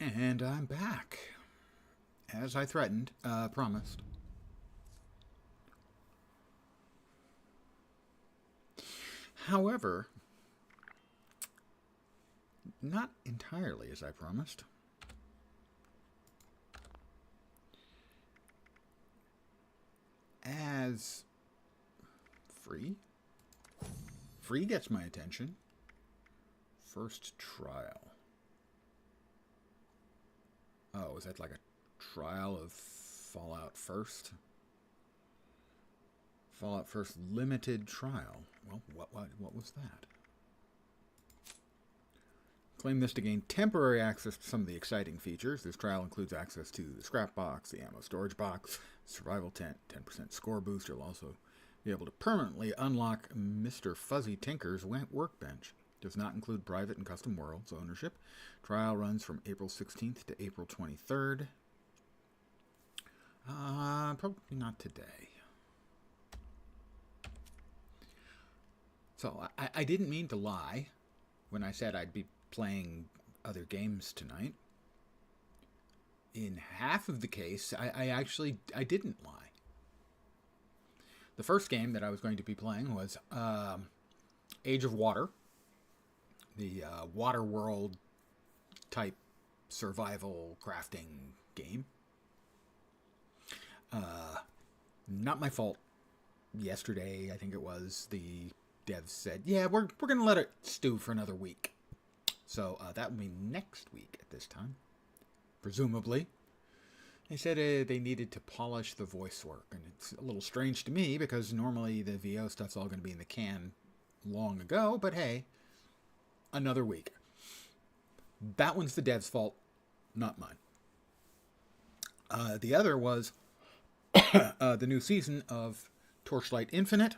And I'm back, as I threatened, promised. However, not entirely as I promised. As free? Free gets my attention. First trial. Oh, is that like a trial of Fallout First? Fallout First limited trial. Well, what was that? Claim this to gain temporary access to some of the exciting features. This trial includes access to the scrap box, the ammo storage box, survival tent, 10% score boost. You'll also be able to permanently unlock Mr. Fuzzy Tinker's workbench. Does not include private and custom worlds ownership. Trial runs from April 16th to April 23rd. Probably not today. So I didn't mean to lie when I said I'd be playing other games tonight. In half of the case, I didn't lie. The first game that I was going to be playing was Age of Water, the water world type survival crafting game. Not my fault. Yesterday, I think it was, the devs said, yeah, we're going to let it stew for another week. So that will be next week at this time, presumably. They said they needed to polish the voice work, and it's a little strange to me because normally the VO stuff's all going to be in the can long ago, but hey, another week. That one's the dev's fault, not mine. The other was the new season of Torchlight Infinite,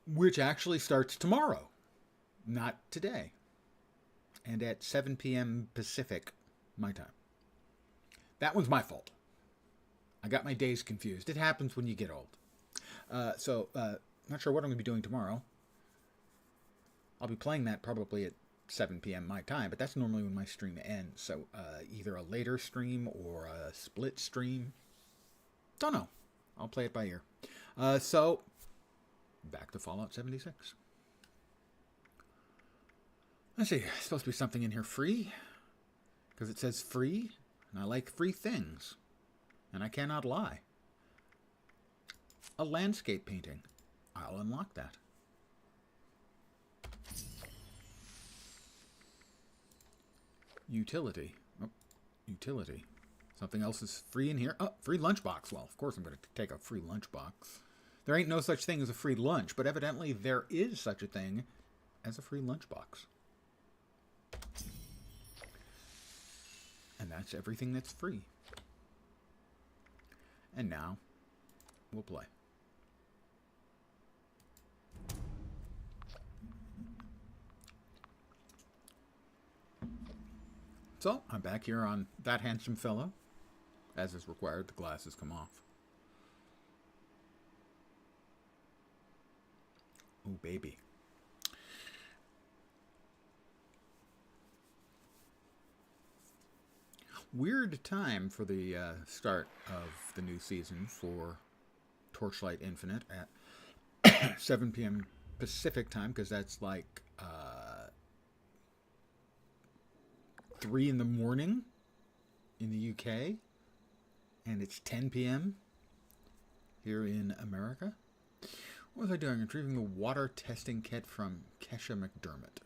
which actually starts tomorrow, not today, and at 7 p.m. Pacific, my time. That one's my fault. I got my days confused. It happens when you get old. Not sure what I'm going to be doing tomorrow. I'll be playing that probably at 7 p.m. my time, but that's normally when my stream ends. So either a later stream or a split stream. Don't know. I'll play it by ear. Back to Fallout 76. Let's see. There's supposed to be something in here free. Because it says free. And I like free things. And I cannot lie. A landscape painting. I'll unlock that. Utility. Oh, utility. Something else is free in here. Oh, free lunchbox. Well, of course I'm going to take a free lunchbox. There ain't no such thing as a free lunch, but evidently there is such a thing as a free lunchbox. And that's everything that's free. And now, we'll play. So, I'm back here on That Handsome Fellow. As is required, the glasses come off. Oh, baby. Weird time for the start of the new season for Torchlight Infinite at 7 p.m. Pacific time, because that's like 3 in the morning in the UK, and it's 10 p.m. here in America. What was I doing? Retrieving the water testing kit from Kesha McDermott.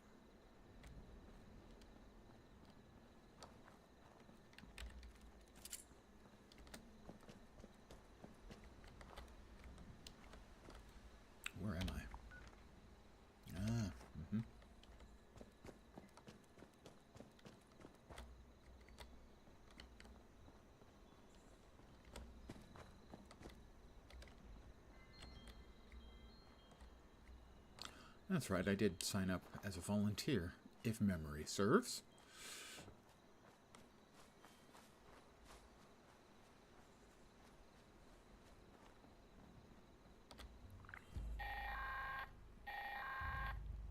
Where am I? That's right, I did sign up as a volunteer, if memory serves.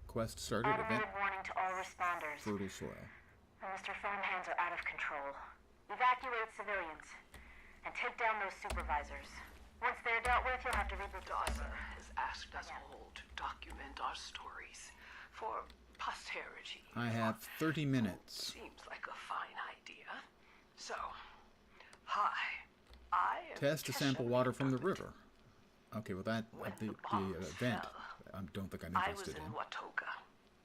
Quest started, event, Automated warning to all responders. fertile soil. Mr. Farmhands are out of control. Evacuate civilians and take down those supervisors. Once they're dealt with, you'll have to reboot the Dawson server. has asked us all to document our stories for posterity. I have 30 minutes. Seems like a fine idea. So, hi. I am Test to sample Kesha water from the Durbin. river. Okay, well that, When the bombs event, fell, I don't think I'm I was interested in in. Watoga,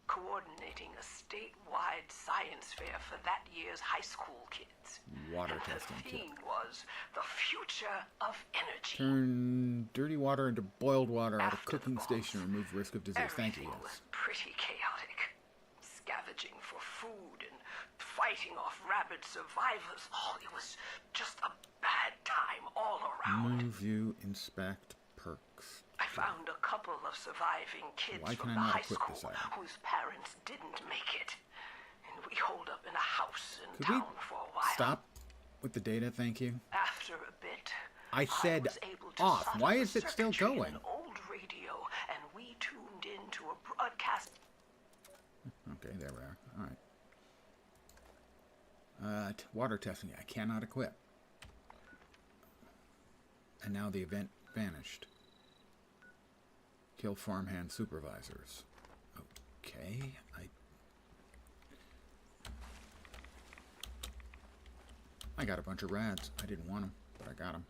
coordinating a statewide science fair for that year's high school kids. Water And testing the kit. theme was the future of energy. Turn dirty water into boiled water at a After cooking the station and remove risk of disease. Thank you, Everything yes. was pretty chaotic. Scavenging for food and fighting off rabid survivors. Oh, it was just a bad time all around. Move, view, inspect, perks. I found a couple of surviving kids Why from can I the not high equip school this item? whose parents didn't make it. And we holed up in a house in Could we town for a while. stop with the data, thank you? After a bit, I said was able to off. solder Why the is it still circuitry in going? an old radio, and we tuned into a broadcast. Okay, there we are. All right. Water testing. I cannot equip. And now the event vanished. Kill farmhand supervisors. Okay. I got a bunch of rads. I didn't want them, but I got them.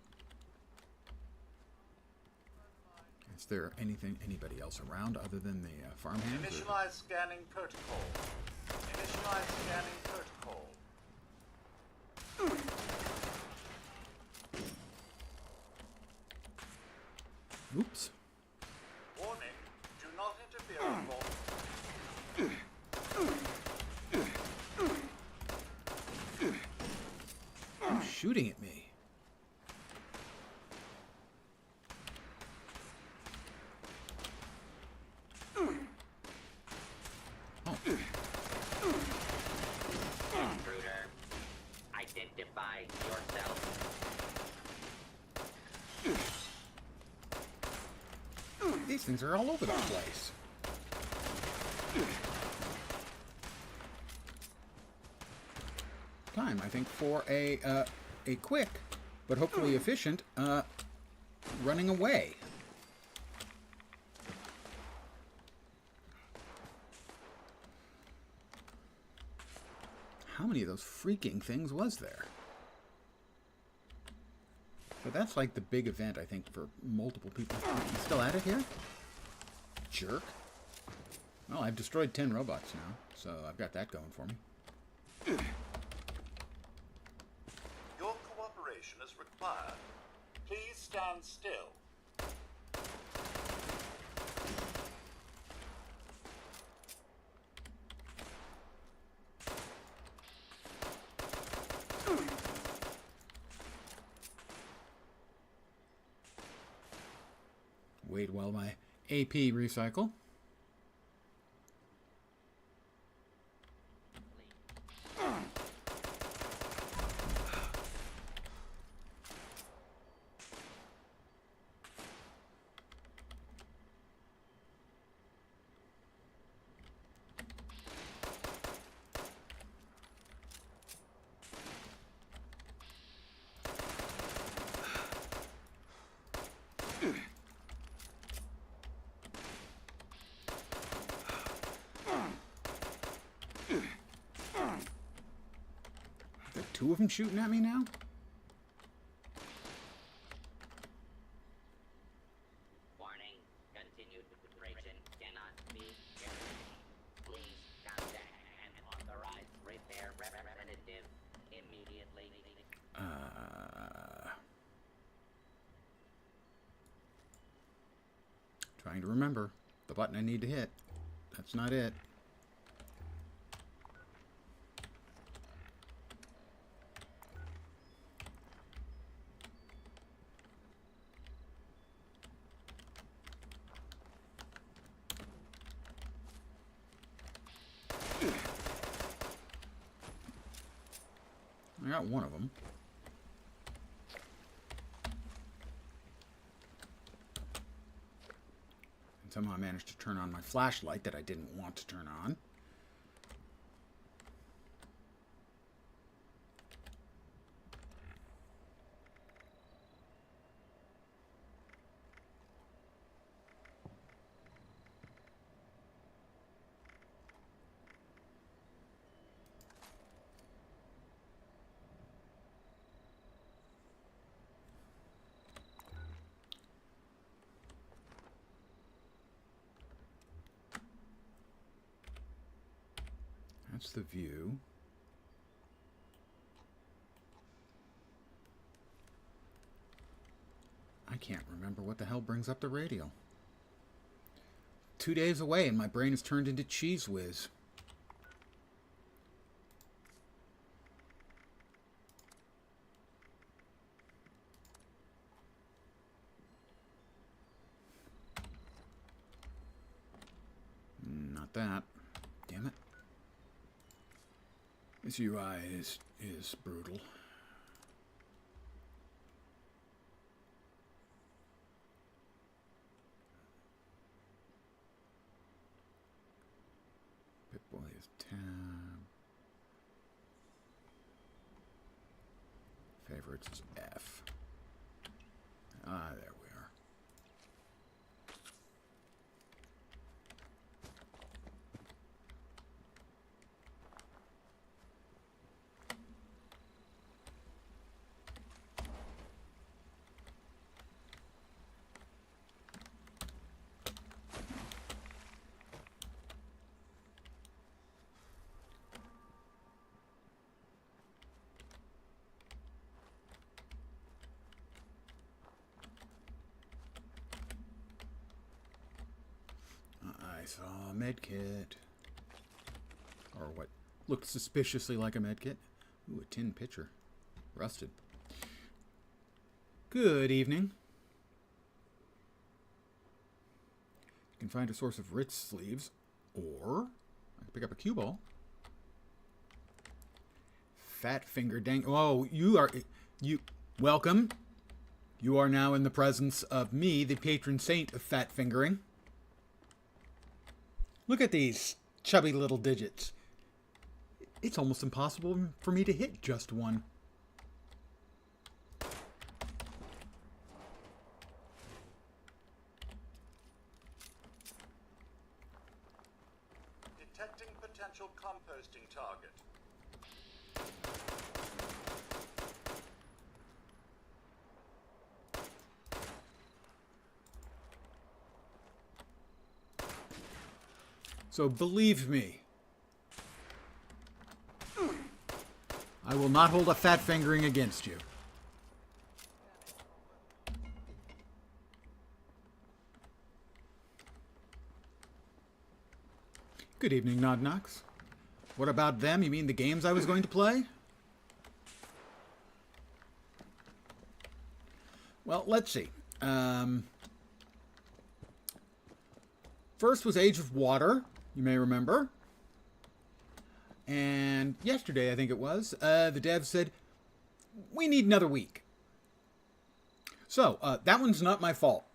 Is there anybody else around other than the farmhands? Initialize scanning protocol. Initialize scanning protocol. Oops. Warning, do not interfere with law. Who's shooting at me? Oh. Intruder, identify yourself. These things are all over the place. Time, I think, for a quick, but hopefully efficient, running away. How many of those freaking things was there? So that's like the big event, I think, for multiple people. You still at it here? Jerk. Well, I've destroyed 10 robots now, so I've got that going for me. Your cooperation is required. Please stand still. Wait while my AP recycle. There are two of them shooting at me now? Warning, continued operation cannot be guaranteed. Please contact an authorized repair representative immediately. Trying to remember the button I need to hit. That's not it. I got one of them. And somehow I managed to turn on my flashlight that I didn't want to turn on. that's the view. I can't remember what the hell brings up the radial. 2 days away and my brain has turned into Cheese Whiz. Not that. Damn it. This UI is brutal. Pip-Boy is tab. Favorites is F. Ah, there we are. I saw a medkit. Or what looked suspiciously like a medkit. Ooh, a tin pitcher. Rusted. Good evening. You can find a source of Ritz sleeves, or I can pick up a cue ball. Fat finger dang. Oh, you. Welcome. You are now in the presence of me, the patron saint of fat fingering. Look at these chubby little digits. It's almost impossible for me to hit just one. Detecting potential composting target. So believe me, I will not hold a fat fingering against you. Good evening, Nod Knox. What about them? You mean the games I was going to play? Well, let's see. First was Age of Water, you may remember. And yesterday, I think it was, the devs said, we need another week. So, that one's not my fault.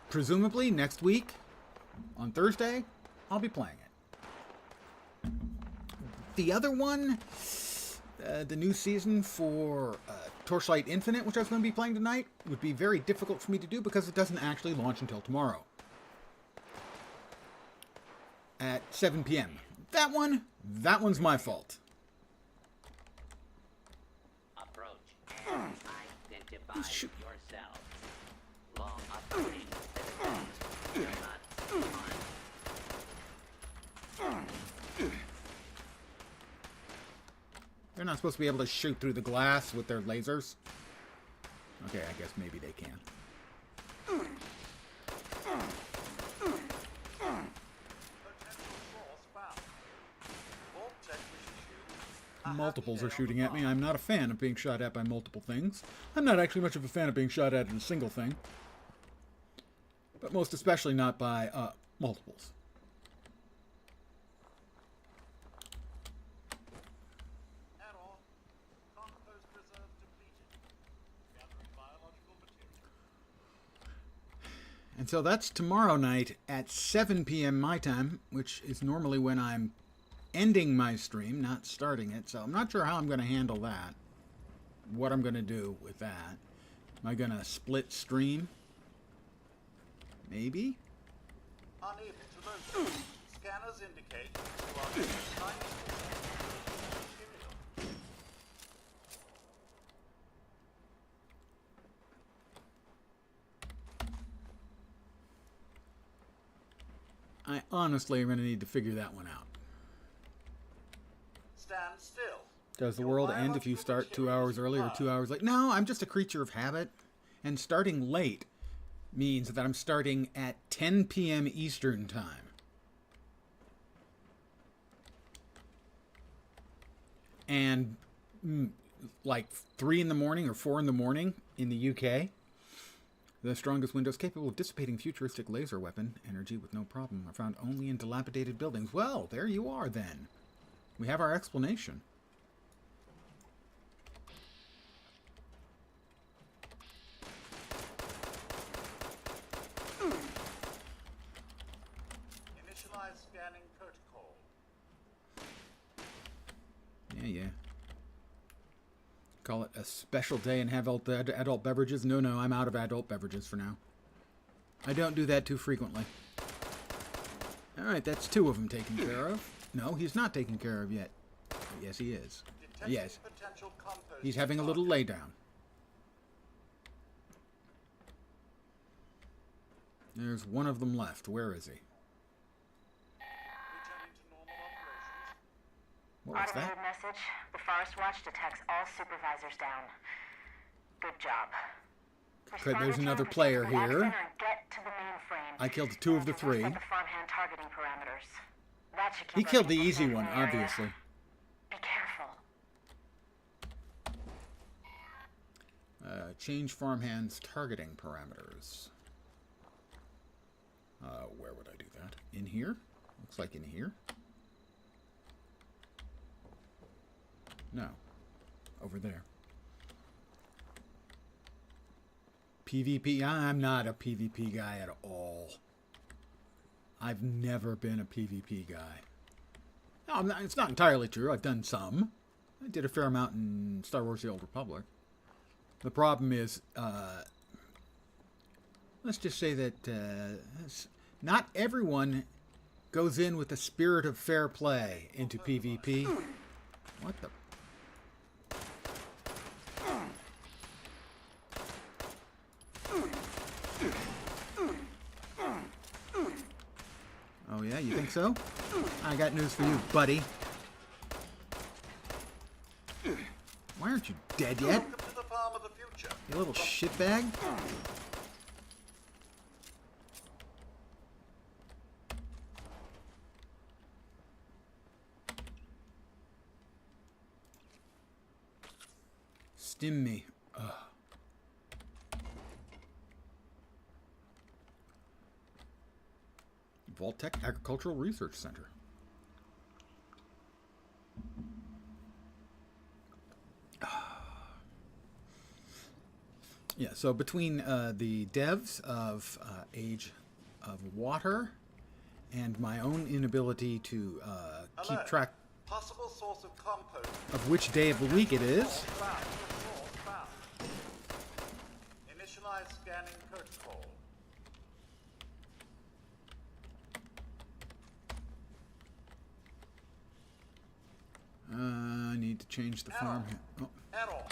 Presumably, next week, on Thursday, I'll be playing it. The other one, the new season for Torchlight Infinite, which I was going to be playing tonight, would be very difficult for me to do because it doesn't actually launch until tomorrow. At 7 p.m. That one's my fault. Approach and identify yourself. Long operation They're not supposed to be able to shoot through the glass with their lasers. Okay, I guess maybe they can. Potential source found. Vault-Tec wishes you a Multiples happy are day shooting on at the me. I'm not a fan of being shot at by multiple things. I'm not actually much of a fan of being shot at in a single thing. But most especially not by multiples. Error. Compost reserve depleted. Gathering biological material. And so that's tomorrow night at 7 p.m. my time, which is normally when I'm ending my stream, not starting it. So I'm not sure how I'm going to handle that. What I'm going to do with that. Am I going to split stream? Maybe? Unable to locate. Scanners indicate you are in 90% material. I honestly am going to need to figure that one out. Does the world end if you start 2 hours early or 2 hours late? No, I'm just a creature of habit. And starting late means that I'm starting at 10 p.m. Eastern Time. And like 3 in the morning or 4 in the morning in the UK, the strongest windows capable of dissipating futuristic laser weapon energy with no problem are found only in dilapidated buildings. Well, there you are then. We have our explanation. Initialize scanning protocol. Yeah. Call it a special day and have adult beverages? No, I'm out of adult beverages for now. I don't do that too frequently. Alright, that's 2 of them taken care of. No, he's not taken care of yet. Yes, he is. Detecting Yes. potential compost He's having a little target. laydown. There's one of them left. Where is he? Returning to normal operations. What was Automated that? message. The Forest Watch detects all supervisors down. Good job. Good, there's Respond to another the player Pacific Walk here. Center and get to the mainframe. I killed 2 of the And 3. reset the farmhand targeting parameters. That should keep He killed our the people easy safe one, in the area. obviously. Be careful. Change farmhand's targeting parameters. Where would I do that? In here? Looks like in here. No. Over there. PvP? I'm not a PvP guy at all. I've never been a PvP guy. No, it's not entirely true. I've done some. I did a fair amount in Star Wars The Old Republic. The problem is, let's just say that not everyone goes in with the spirit of fair play into PvP. What the... Oh yeah, you think so? I got news for you, buddy. Why aren't you dead yet, Welcome to the farm of the future. you little shitbag? Stim me. Ugh. Vault-Tec Agricultural Research Center. Yeah, so between the devs of Age of Water and my own inability to keep Alert. track Possible source of compost. of which day of the week it is, Found. Source found. Initialize scanning protocol. I need to change the farm here. Oh, Error.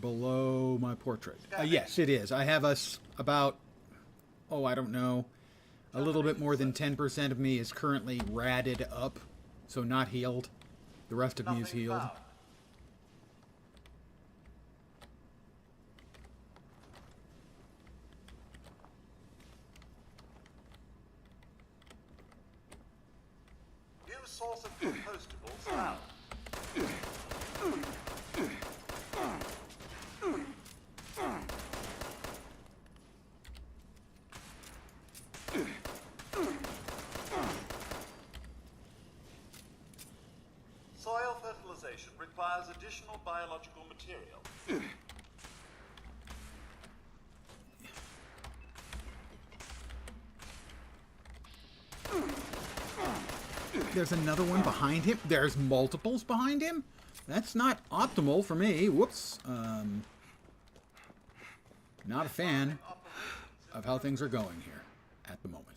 below my portrait. Yes, it is. I have us about, I don't know, a little bit more than 10% of me is currently ratted up, so not healed. The rest of me is Nothing healed. found. New source of compostables found. Soil fertilization requires additional biological material. There's another one behind him. There's multiples behind him. That's not optimal for me. Whoops. Not a fan of how things are going here at the moment.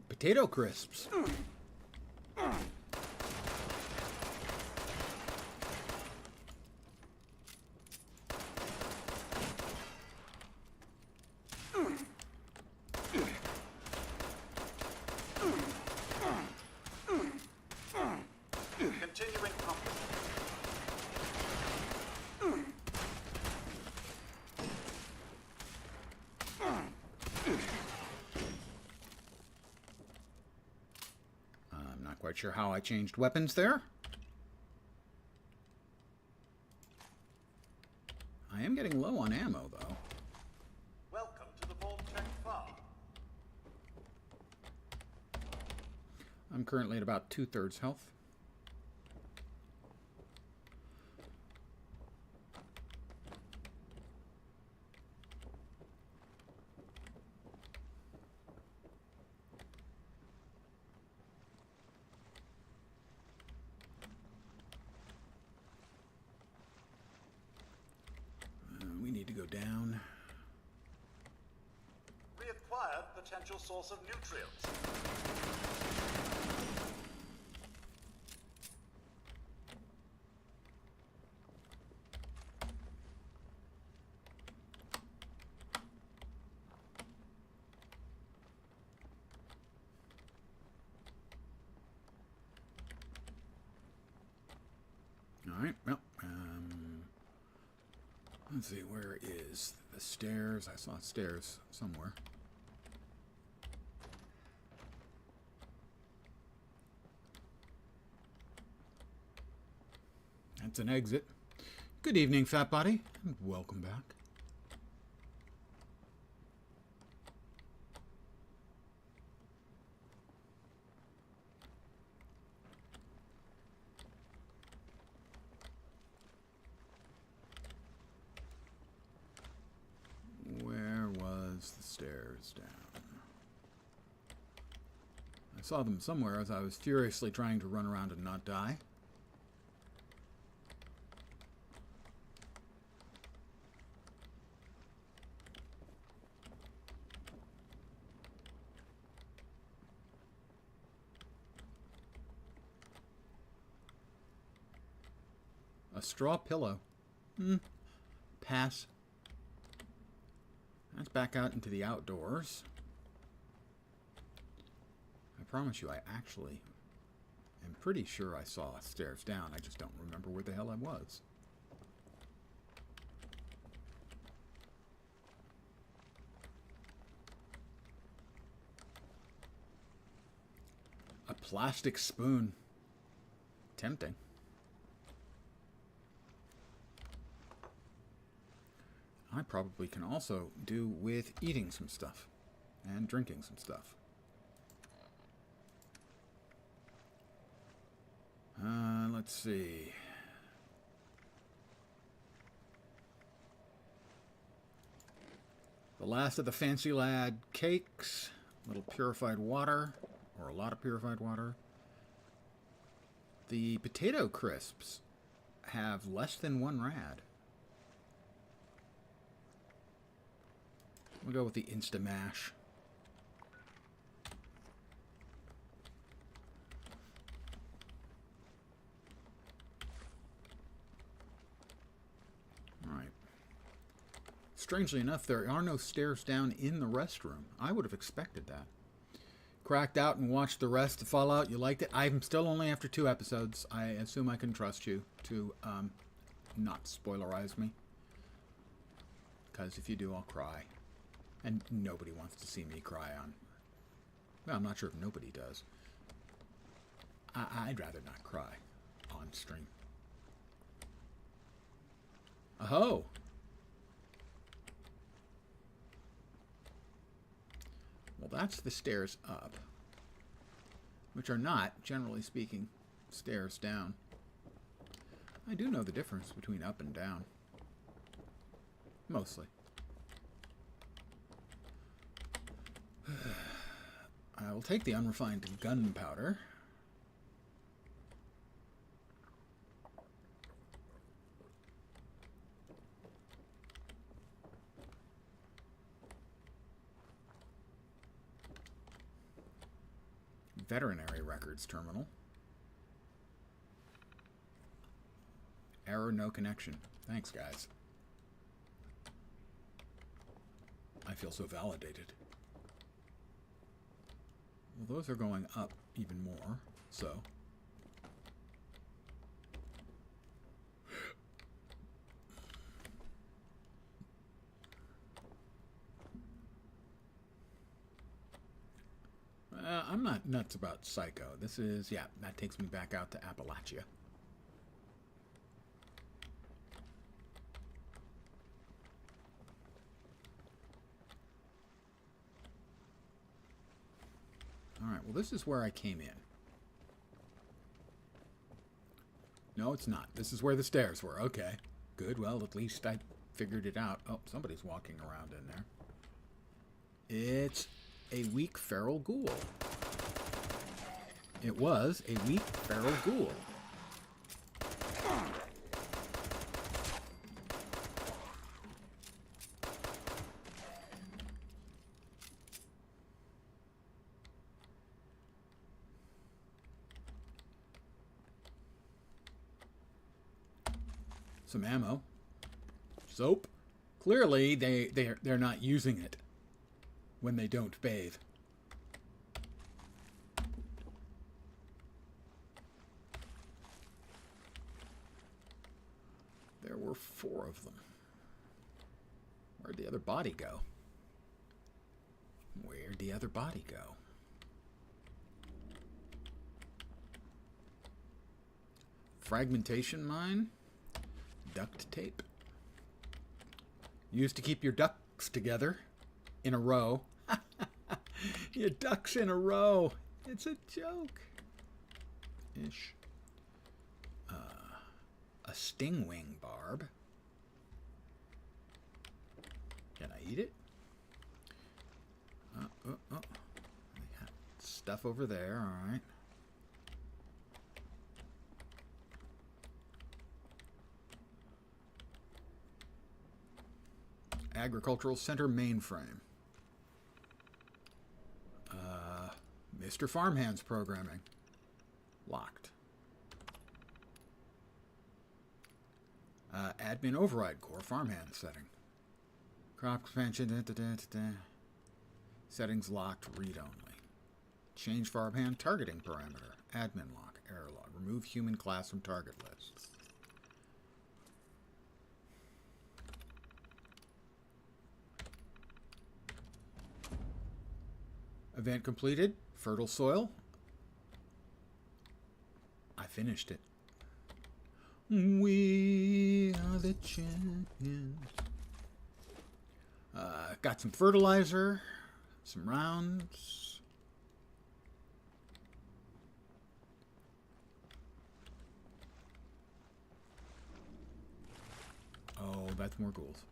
Potato crisps. quite sure how I changed weapons there. I am getting low on ammo, though. Welcome to the Vault-Tec farm. I'm currently at about 2/3 health. We need to go down. Reacquired potential source of nutrients. All right, well, let's see, where is the stairs? I saw stairs somewhere. That's an exit. Good evening, Fat Body, and welcome back. Where was the stairs down? I saw them somewhere as I was furiously trying to run around and not die. A straw pillow. Pass. Let's back out into the outdoors. I promise you, I actually am pretty sure I saw stairs down. I just don't remember where the hell I was. A plastic spoon. Tempting. I probably can also do with eating some stuff and drinking some stuff. Let's see. The last of the Fancy Lad cakes, a little purified water, or a lot of purified water. The potato crisps have less than 1 rad. We'll go with the Instamash. Alright. Strangely enough, there are no stairs down in the restroom. I would have expected that. Cracked out and watched the rest of Fallout. You liked it? I'm still only after 2 episodes. I assume I can trust you to not spoilerize me. Because if you do, I'll cry. And nobody wants to see me cry on... Well, I'm not sure if nobody does. I'd rather not cry on stream. Oh! Well, that's the stairs up. Which are not, generally speaking, stairs down. I do know the difference between up and down. Mostly. I will take the unrefined gunpowder. Veterinary records terminal. Error, no connection. Thanks, guys. I feel so validated. Well, those are going up even more, so. I'm I'm not nuts about Psycho. This is, yeah, that takes me back out to Appalachia. Alright, well this is where I came in. No, it's not. This is where the stairs were. Okay. Good. Well, at least I figured it out. Oh, somebody's walking around in there. It's a weak feral ghoul. It was a weak feral ghoul. Some ammo. Soap. Clearly, they're not using it when they don't bathe. There were 4 of them. Where'd the other body go? Where'd the other body go? Fragmentation mine. Duct tape. Used to keep your ducks together in a row. Your ducks in a row. It's a joke. Ish. A stingwing barb. Can I eat it? Stuff over there, alright. Agricultural Center mainframe. Mr. Farmhands programming. Locked. Admin override core farmhand setting. Crop expansion. Settings locked. Read only. Change farmhand targeting parameter. Admin lock. Error log. Remove human class from target lists. Event completed. Fertile soil. I finished it. We are the champions. Got some fertilizer. Some rounds. Oh, that's more ghouls.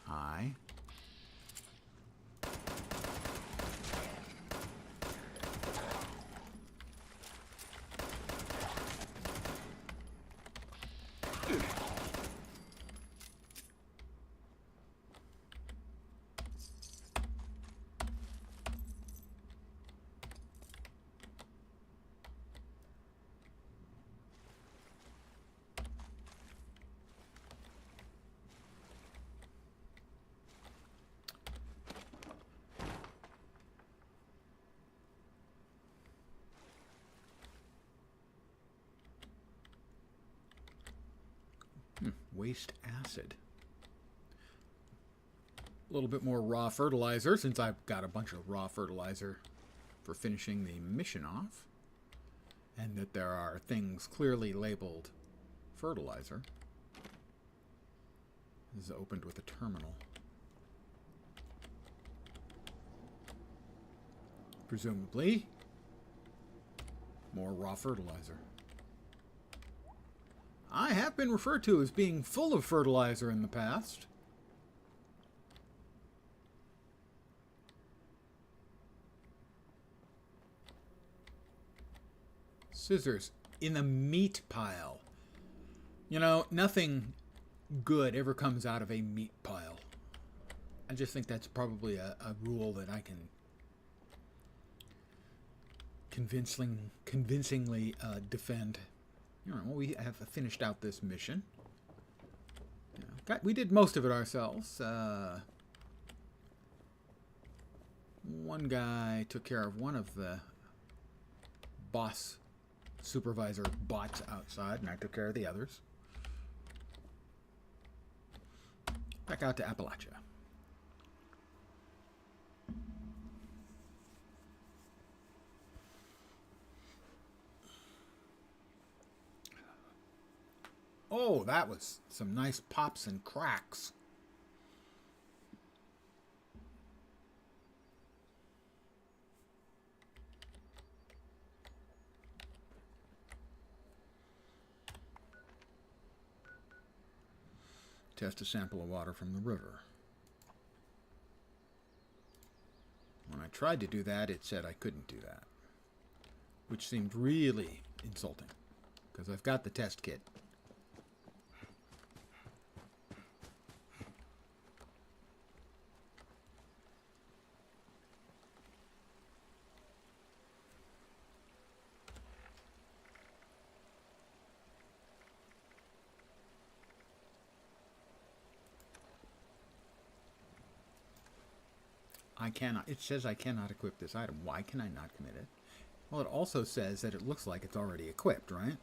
Hi. Waste acid. A little bit more raw fertilizer, since I've got a bunch of raw fertilizer for finishing the mission off. And that there are things clearly labeled fertilizer. This is opened with a terminal. Presumably, more raw fertilizer. I have been referred to as being full of fertilizer in the past. Scissors in the meat pile. You know, nothing good ever comes out of a meat pile. I just think that's probably a rule that I can convincingly defend. All right, well, we have finished out this mission. We did most of it ourselves. One guy took care of one of the boss supervisor bots outside, and I took care of the others. Back out to Appalachia. Oh, that was some nice pops and cracks. Test a sample of water from the river. When I tried to do that, it said I couldn't do that, which seemed really insulting, because I've got the test kit. I cannot. It says I cannot equip this item. Why can I not commit it? Well, it also says that it looks like it's already equipped, right?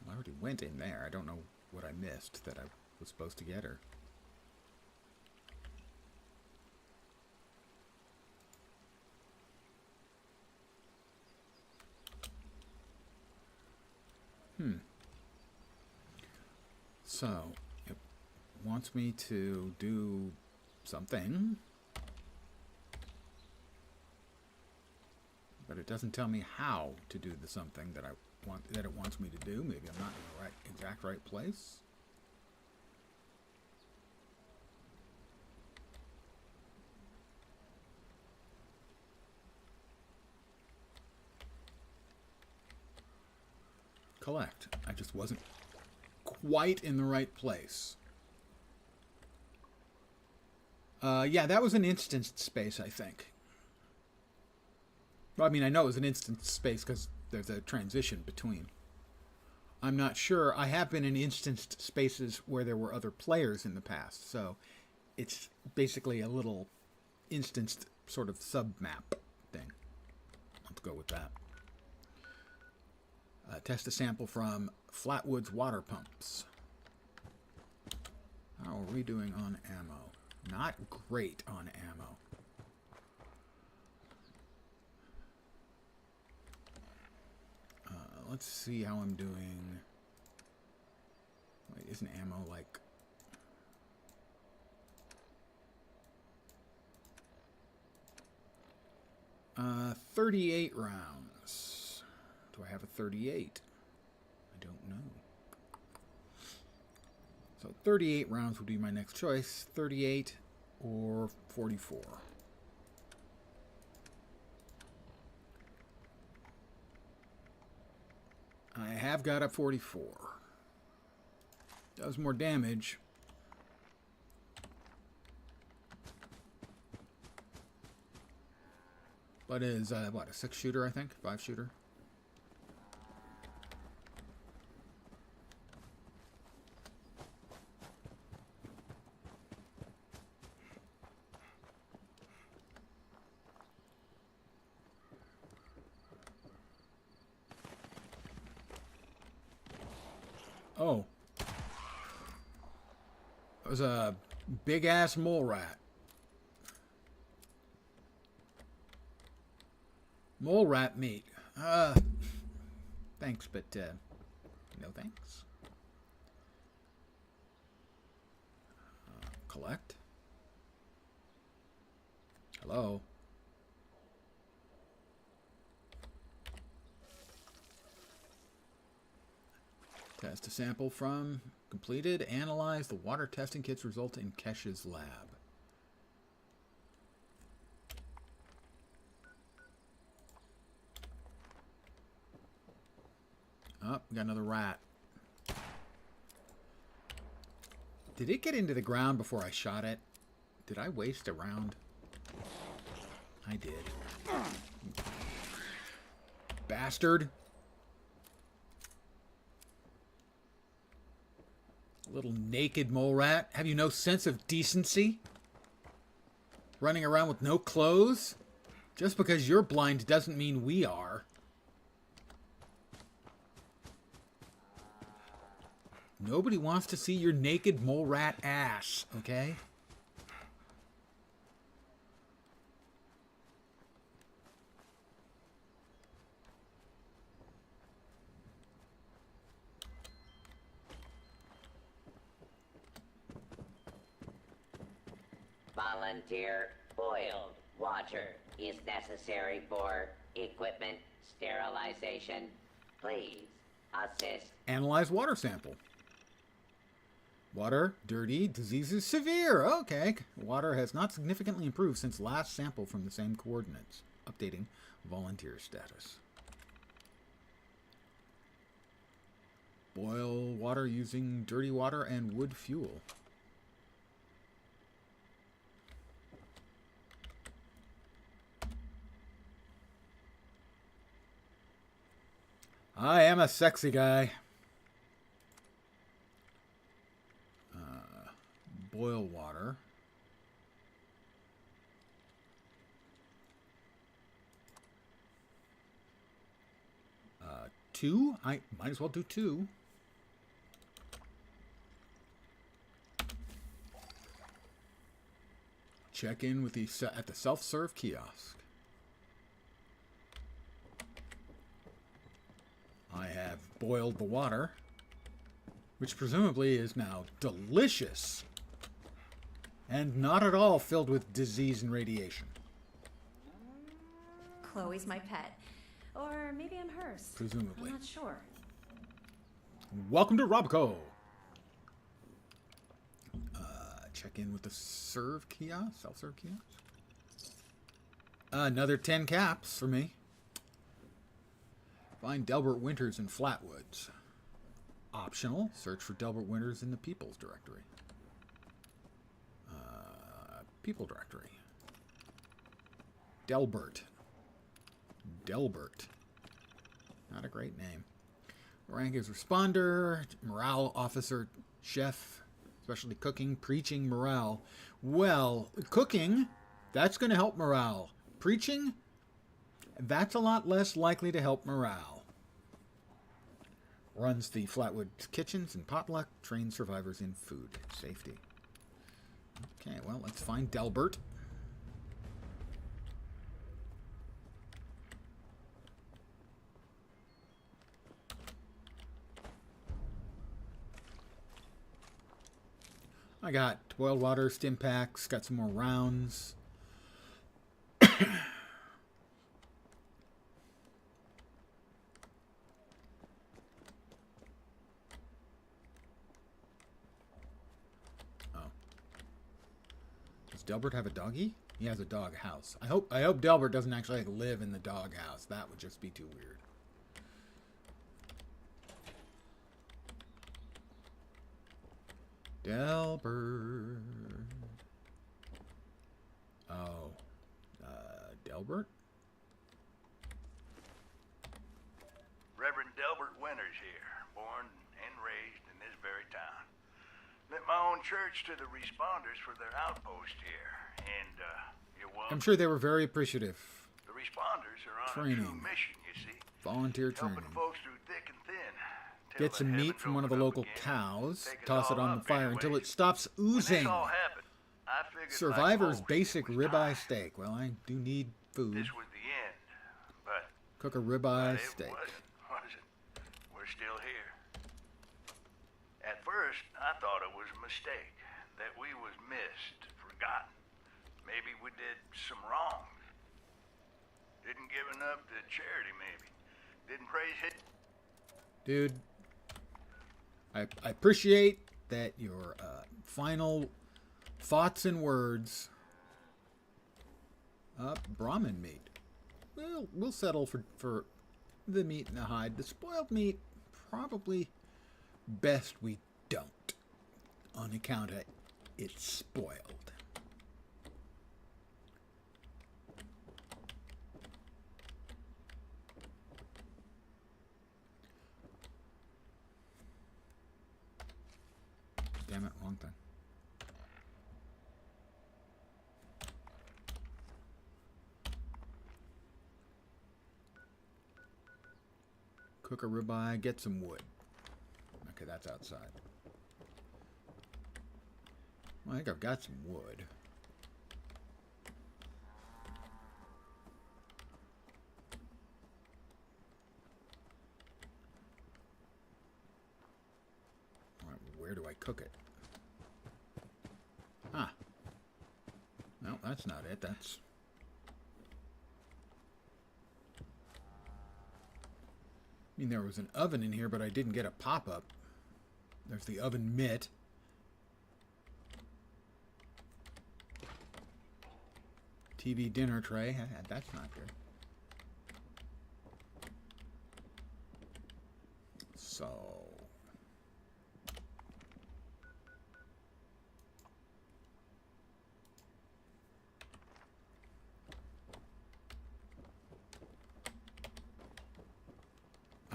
Well, I already went in there. I don't know what I missed that I was supposed to get her. So, it wants me to do something, but it doesn't tell me how to do the something that it wants me to do. Maybe I'm not in the exact right place. Collect. I just wasn't quite in the right place. Yeah, that was an instanced space, I think. Well, I mean, I know it was an instanced space because there's a transition between. I'm not sure. I have been in instanced spaces where there were other players in the past, so it's basically a little instanced sort of sub-map thing. Let's go with that. Test a sample from Flatwoods water pumps. How are we doing on ammo? Not great on ammo. Let's see how I'm doing. Wait, isn't ammo like... 38 rounds. Do I have a 38? I don't know. So 38 rounds would be my next choice. 38 or 44. I have got a 44. Does more damage. But is, what, a 6-shooter, I think? 5-shooter? Oh. It was a big-ass mole rat. Mole rat meat. Thanks, but no thanks. Collect. Hello. Test a sample from completed. Analyze the water testing kit's result in Kesh's lab. Oh, we got another rat. Did it get into the ground before I shot it? Did I waste a round? I did. Bastard. Little naked mole rat. Have you no sense of decency? running around with no clothes? Just because you're blind doesn't mean we are. Nobody wants to see your naked mole rat ass, okay? Volunteer boiled water is necessary for equipment sterilization. Please assist. Analyze water sample. Water, dirty, diseases severe. Okay. Water has not significantly improved since last sample from the same coordinates. Updating volunteer status. Boil water using dirty water and wood fuel. I am a sexy guy. Boil water. Two? I might as well do two. Check in with at the self-serve kiosk. I have boiled the water, which presumably is now delicious and not at all filled with disease and radiation. Chloe's my pet. Or maybe I'm hers. Presumably. I'm not sure. Welcome to Robico. Check in with the serve kiosk, self-serve kiosk. Another 10 caps for me. Find Delbert Winters in Flatwoods. Optional. Search for Delbert Winters in the People's Directory. People Directory. Delbert. Delbert. Not a great name. Rank is responder, morale officer, chef, specialty cooking, preaching, morale. Well, cooking, that's going to help morale. Preaching, that's a lot less likely to help morale. Runs the Flatwood kitchens and potluck, trains survivors in food safety. Okay, well, let's find Delbert. I got boiled water, stim packs, got some more rounds. Does Delbert have a doggy? He has a dog house. I hope Delbert doesn't actually live in the dog house. That would just be too weird. Delbert. Oh. Delbert? Reverend Delbert Winters here, born and raised in this very town. Lent my own church to the responders for their outpost here, and you're welcome. I'm sure they were very appreciative. The responders are on a Training. true mission, you see. Volunteer training. Helping folks through thick and thin. till Get the some meat heavens from one of the open up local again, cows, take us toss it all on the up fire until anyways. it stops When oozing. this all happened, I figured Survivor's like most, basic it was ribeye time. steak. Well, I do need food. This was the end, but Cook a ribeye it steak. wasn't, was it? We're still here. At first, I thought it was a mistake, that we was missed, forgotten. Maybe we did some wrong. Didn't give enough to charity, maybe. Didn't praise it. Dude, I appreciate that your final thoughts and words. Brahmin meat. Well, we'll settle for the meat and the hide. The spoiled meat, probably best we don't, on account of it's spoiled. Damn it, wrong thing. Cook a ribeye, get some wood. Okay, that's outside. Well, I think I've got some wood. All right, where do I cook it? Ah. No, that's not it. That's... I mean, there was an oven in here, but I didn't get a pop-up. There's the oven mitt. TV dinner tray. That's not good. So...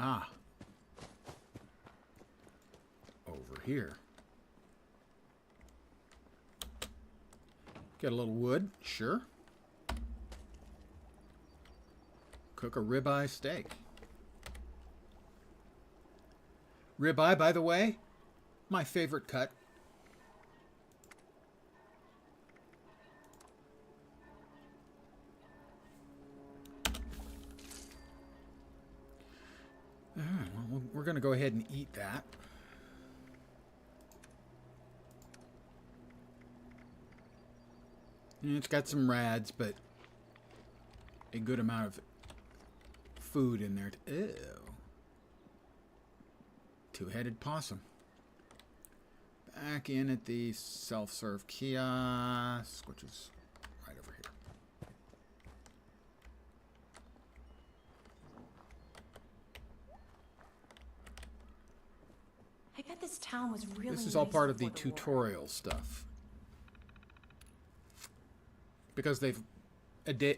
Ah. Over here. Get a little wood, sure. Cook a ribeye steak. Ribeye, by the way, my favorite cut. Well, we're going to go ahead and eat that. And it's got some rads, but a good amount of food in there. Ew. Two-headed possum. Back in at the self-serve kiosk, which is right over here. I bet this town was really This is all nice part of the before war. tutorial stuff. Because they've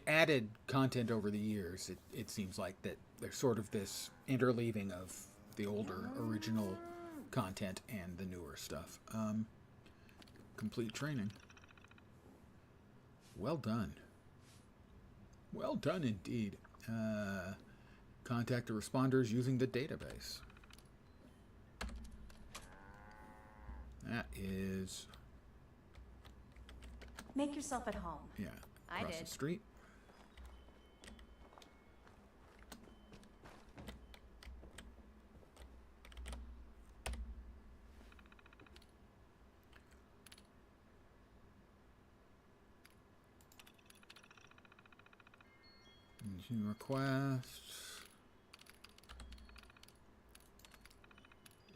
added content over the years, it seems like that there's sort of this interleaving of the older original content and the newer stuff. Complete training. Well done. Well done indeed. Contact the responders using the database. That is... Make yourself at home. Yeah, I across did. the street. New requests.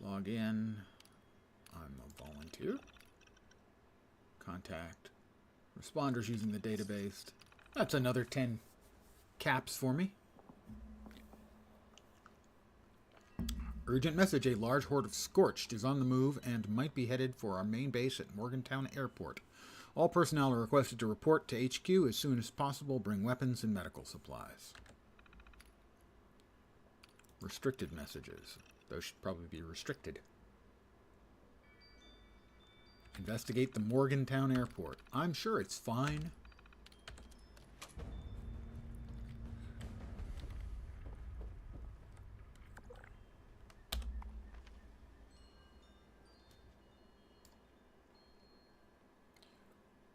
Log in. I'm a volunteer. Contact responders using the database. That's another 10 caps for me. Urgent message. A large horde of Scorched is on the move and might be headed for our main base at Morgantown Airport. All personnel are requested to report to HQ as soon as possible. Bring weapons and medical supplies. Restricted messages. Those should probably be restricted. Investigate the Morgantown Airport. I'm sure it's fine.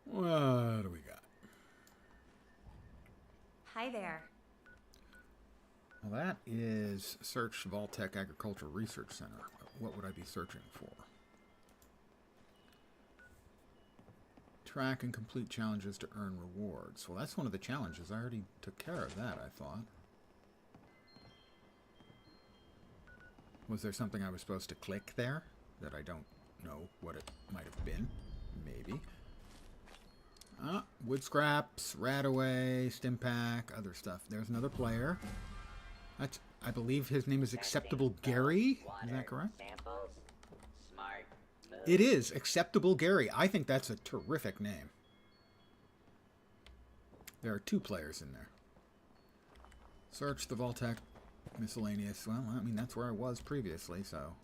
What do we got? Hi there. Well, that is search Vaultec Agricultural Research Center. What would I be searching for? Track and complete challenges to earn rewards. Well, that's one of the challenges. I already took care of that, I thought. Was there something I was supposed to click there that I don't know what it might have been? Maybe. Ah, wood scraps, Radaway, Stimpack, other stuff. There's another player. That's, I believe his name is Acceptable Gary. Is that correct? Samples. Smart move. It is Acceptable Gary. I think that's a terrific name. There are 2 players in there. Search the Vaultec miscellaneous. Well, I mean, that's where I was previously, so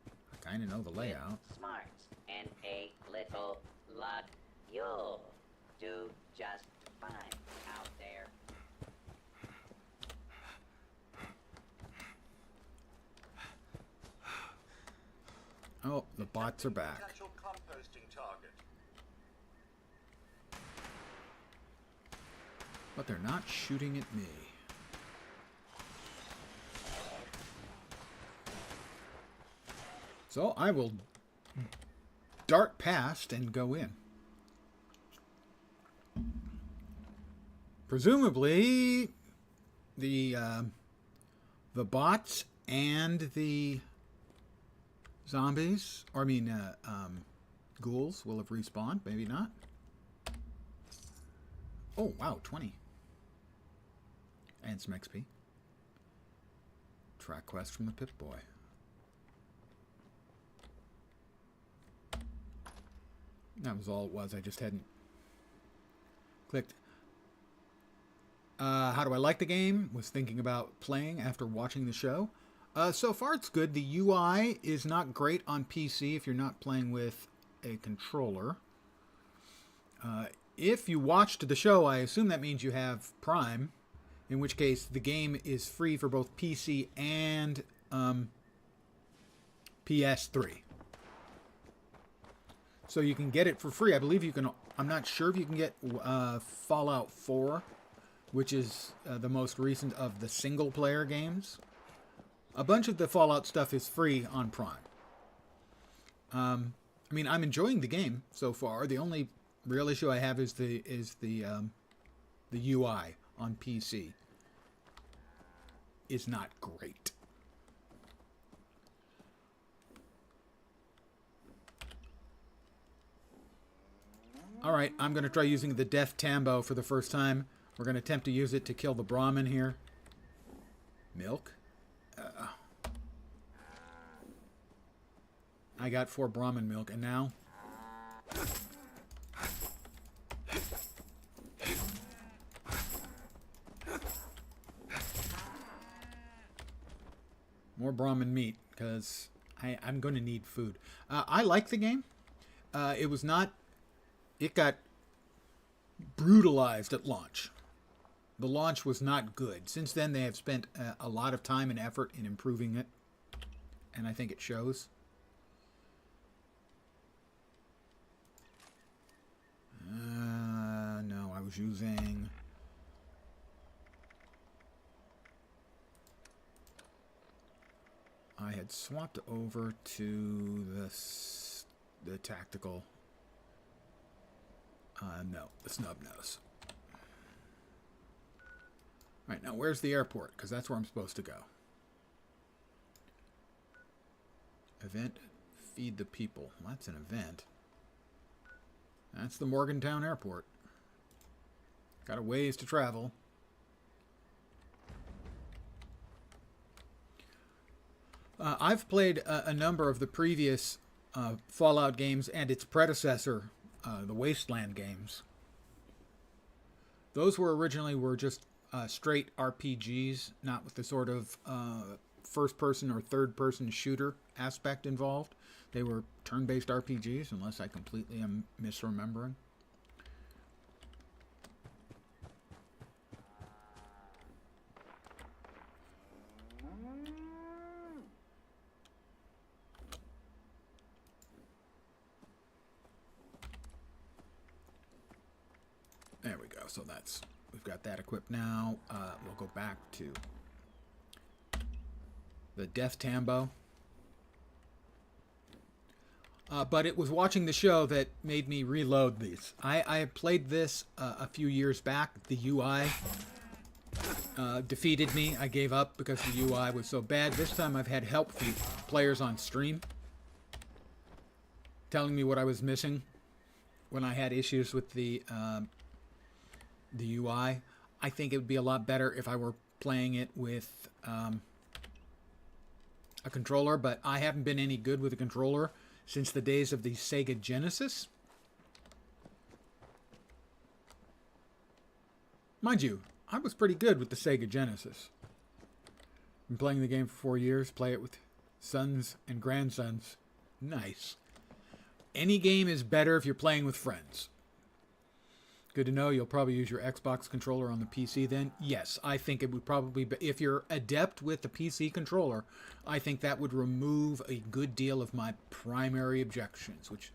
I kind of know the layout. Smarts and a little luck. You'll do just fine out there. Oh, the bots are back. Potential composting target. But they're not shooting at me. So I will dart past and go in. Presumably, the bots and the zombies, or I mean, ghouls will have respawned. Maybe not. Oh, wow, 20. And some XP. Track quest from the Pip-Boy. That was all it was. I just hadn't clicked. How do I like the game? Was thinking about playing after watching the show. So far it's good. The UI is not great on PC if you're not playing with a controller. If you watched the show, I assume that means you have Prime, in which case the game is free for both PC and PS3. So you can get it for free. I believe you can. I'm not sure if you can get Fallout 4, which is the most recent of the single-player games. A bunch of the Fallout stuff is free on Prime. I mean, I'm enjoying the game so far. The only real issue I have is the UI on PC is not great. All right, I'm going to try using the Death Tambo for the first time. We're going to attempt to use it to kill the Brahmin here. Milk? I got 4 Brahmin milk, and now... more Brahmin meat, because I'm going to need food. I like the game. It was not... It got brutalized at launch. The launch was not good. Since then, they have spent a lot of time and effort in improving it, and I think it shows. No, I was using... I had swapped over to the tactical... no, the snub nose. Right, now where's the airport? Because that's where I'm supposed to go. Event, feed the people. Well, that's an event. That's the Morgantown Airport. Got a ways to travel. I've played a number of the previous Fallout games and its predecessor, the Wasteland games. Those were originally just straight RPGs, not with the sort of first-person or third-person shooter aspect involved. They were turn-based RPGs, unless I completely am misremembering. There we go. So we've got that equipped now. We'll go back to the Death Tambo. But it was watching the show that made me reload these. I played this a few years back. The UI defeated me. I gave up because the UI was so bad. This time I've had help from players on stream telling me what I was missing when I had issues with the UI. I think it would be a lot better if I were playing it with a controller, but I haven't been any good with a controller since the days of the Sega Genesis. Mind you, I was pretty good with the Sega Genesis. Been playing the game for 4 years, play it with sons and grandsons. Nice. Any game is better if you're playing with friends. Good to know. You'll probably use your Xbox controller on the PC then. Yes, I think it would probably be, if you're adept with the PC controller, I think that would remove a good deal of my primary objections, which,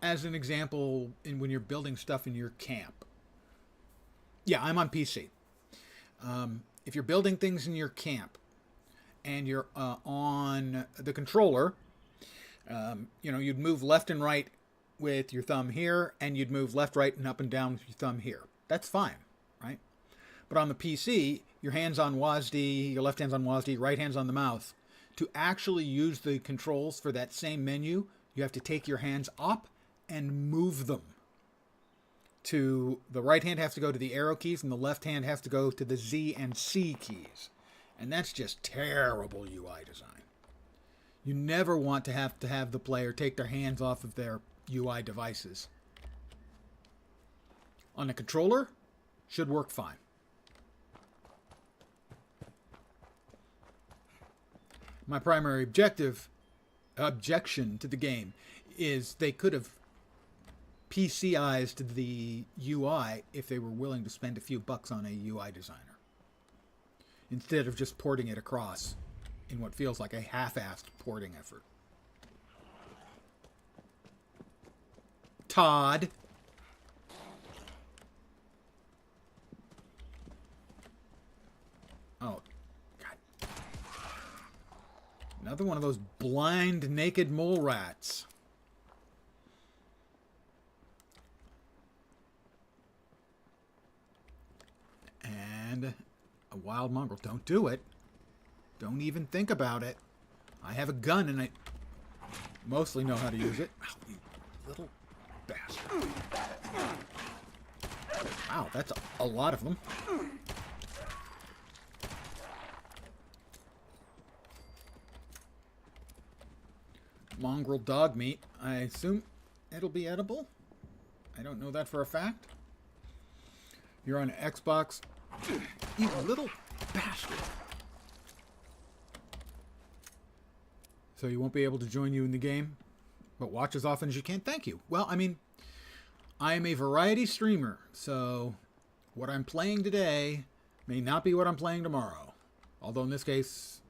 as an example, when you're building stuff in your camp. Yeah, I'm on PC. If you're building things in your camp and you're on the controller, you'd move left and right with your thumb here, and you'd move left, right, and up and down with your thumb here. That's fine, right? But on the PC, your hand's on WASD, your left hand's on WASD, right hand's on the mouse. To actually use the controls for that same menu, you have to take your hands up and move them. To the right hand has to go to the arrow keys, and the left hand has to go to the Z and C keys. And that's just terrible UI design. You never want to have the player take their hands off of their UI devices. On a controller, should work fine. My primary objection to the game is they could have PCized the UI if they were willing to spend a few bucks on a UI designer, instead of just porting it across in what feels like a half-assed porting effort. Todd. Oh, God. Another one of those blind, naked mole rats. And a wild mongrel. Don't do it. Don't even think about it. I have a gun and I mostly know how to use it. Ow, you little bastard. Wow, that's a lot of them. Mongrel dog meat. I assume it'll be edible. I don't know that for a fact. You're on Xbox. You little bastard. So you won't be able to join you in the game, but watch as often as you can. Thank you. Well, I mean, I am a variety streamer, so what I'm playing today may not be what I'm playing tomorrow. Although in this case,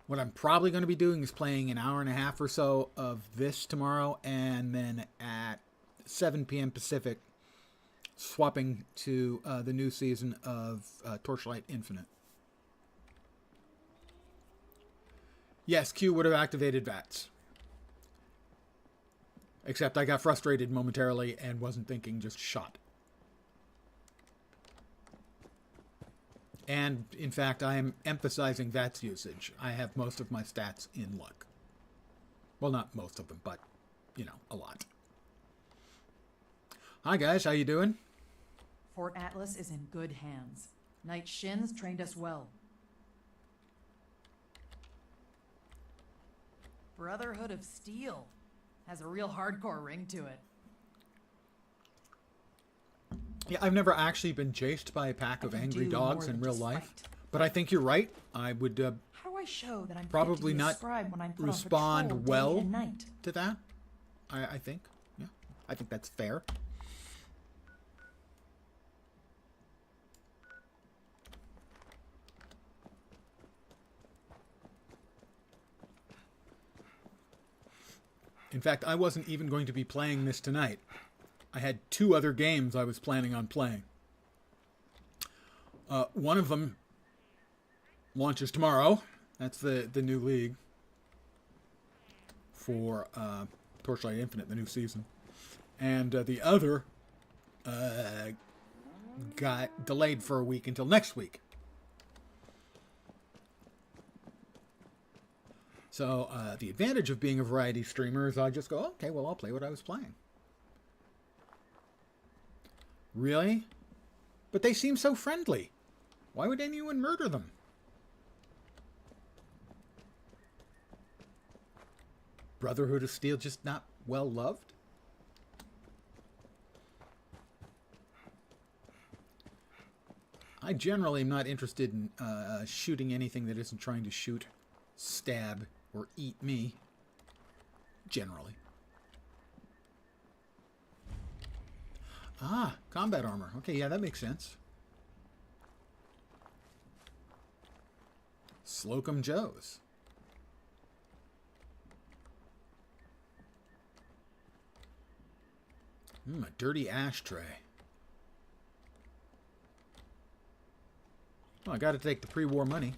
what I'm probably going to be doing is playing an hour and a half or so of this tomorrow, and then at 7 p.m. Pacific, swapping to the new season of Torchlight Infinite. Yes, Q would have activated VATS. Except I got frustrated momentarily and wasn't thinking, just shot. And, in fact, I am emphasizing VATS usage. I have most of my stats in luck. Well, not most of them, but, a lot. Hi, guys. How you doing? Fort Atlas is in good hands. Knight Shins trained us well. Brotherhood of Steel has a real hardcore ring to it. Yeah, I've never actually been chased by a pack of angry dogs in real life. But I think you're right. I would How do I show that I'm probably fit to be a not scribe when I'm put on respond patrol day well and night? to that. I think. Yeah, I think that's fair. In fact, I wasn't even going to be playing this tonight. I had 2 other games I was planning on playing. One of them launches tomorrow. That's the new league for Torchlight Infinite, the new season. And the other got delayed for a week until next week. So the advantage of being a variety streamer is I just go, okay, well, I'll play what I was playing. Really? But they seem so friendly. Why would anyone murder them? Brotherhood of Steel just not well loved? I generally am not interested in shooting anything that isn't trying to shoot, stab, or eat me. Generally. Ah, combat armor. Okay, yeah, that makes sense. Slocum Joes. A dirty ashtray. Well, I got to take the pre-war money.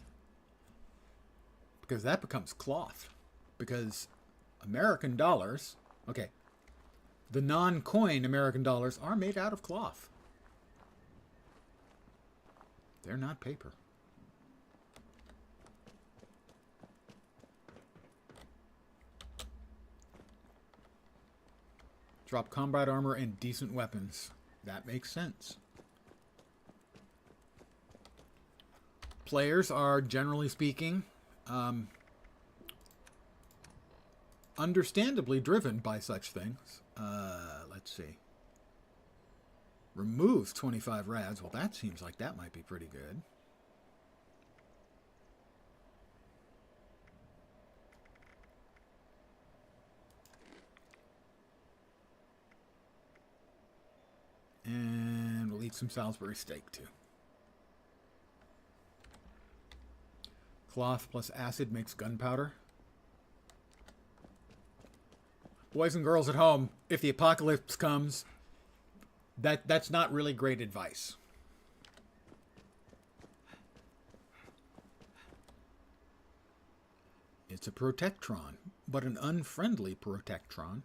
Because that becomes cloth. Because American dollars... Okay. The non-coin American dollars are made out of cloth. They're not paper. Drop combat armor and decent weapons. That makes sense. Players are, generally speaking, understandably driven by such things. Let's see. Removes 25 rads. Well, that seems like that might be pretty good. And we'll eat some Salisbury steak, too. Cloth plus acid makes gunpowder. Boys and girls at home, if the apocalypse comes, that's not really great advice. It's a protectron, but an unfriendly protectron.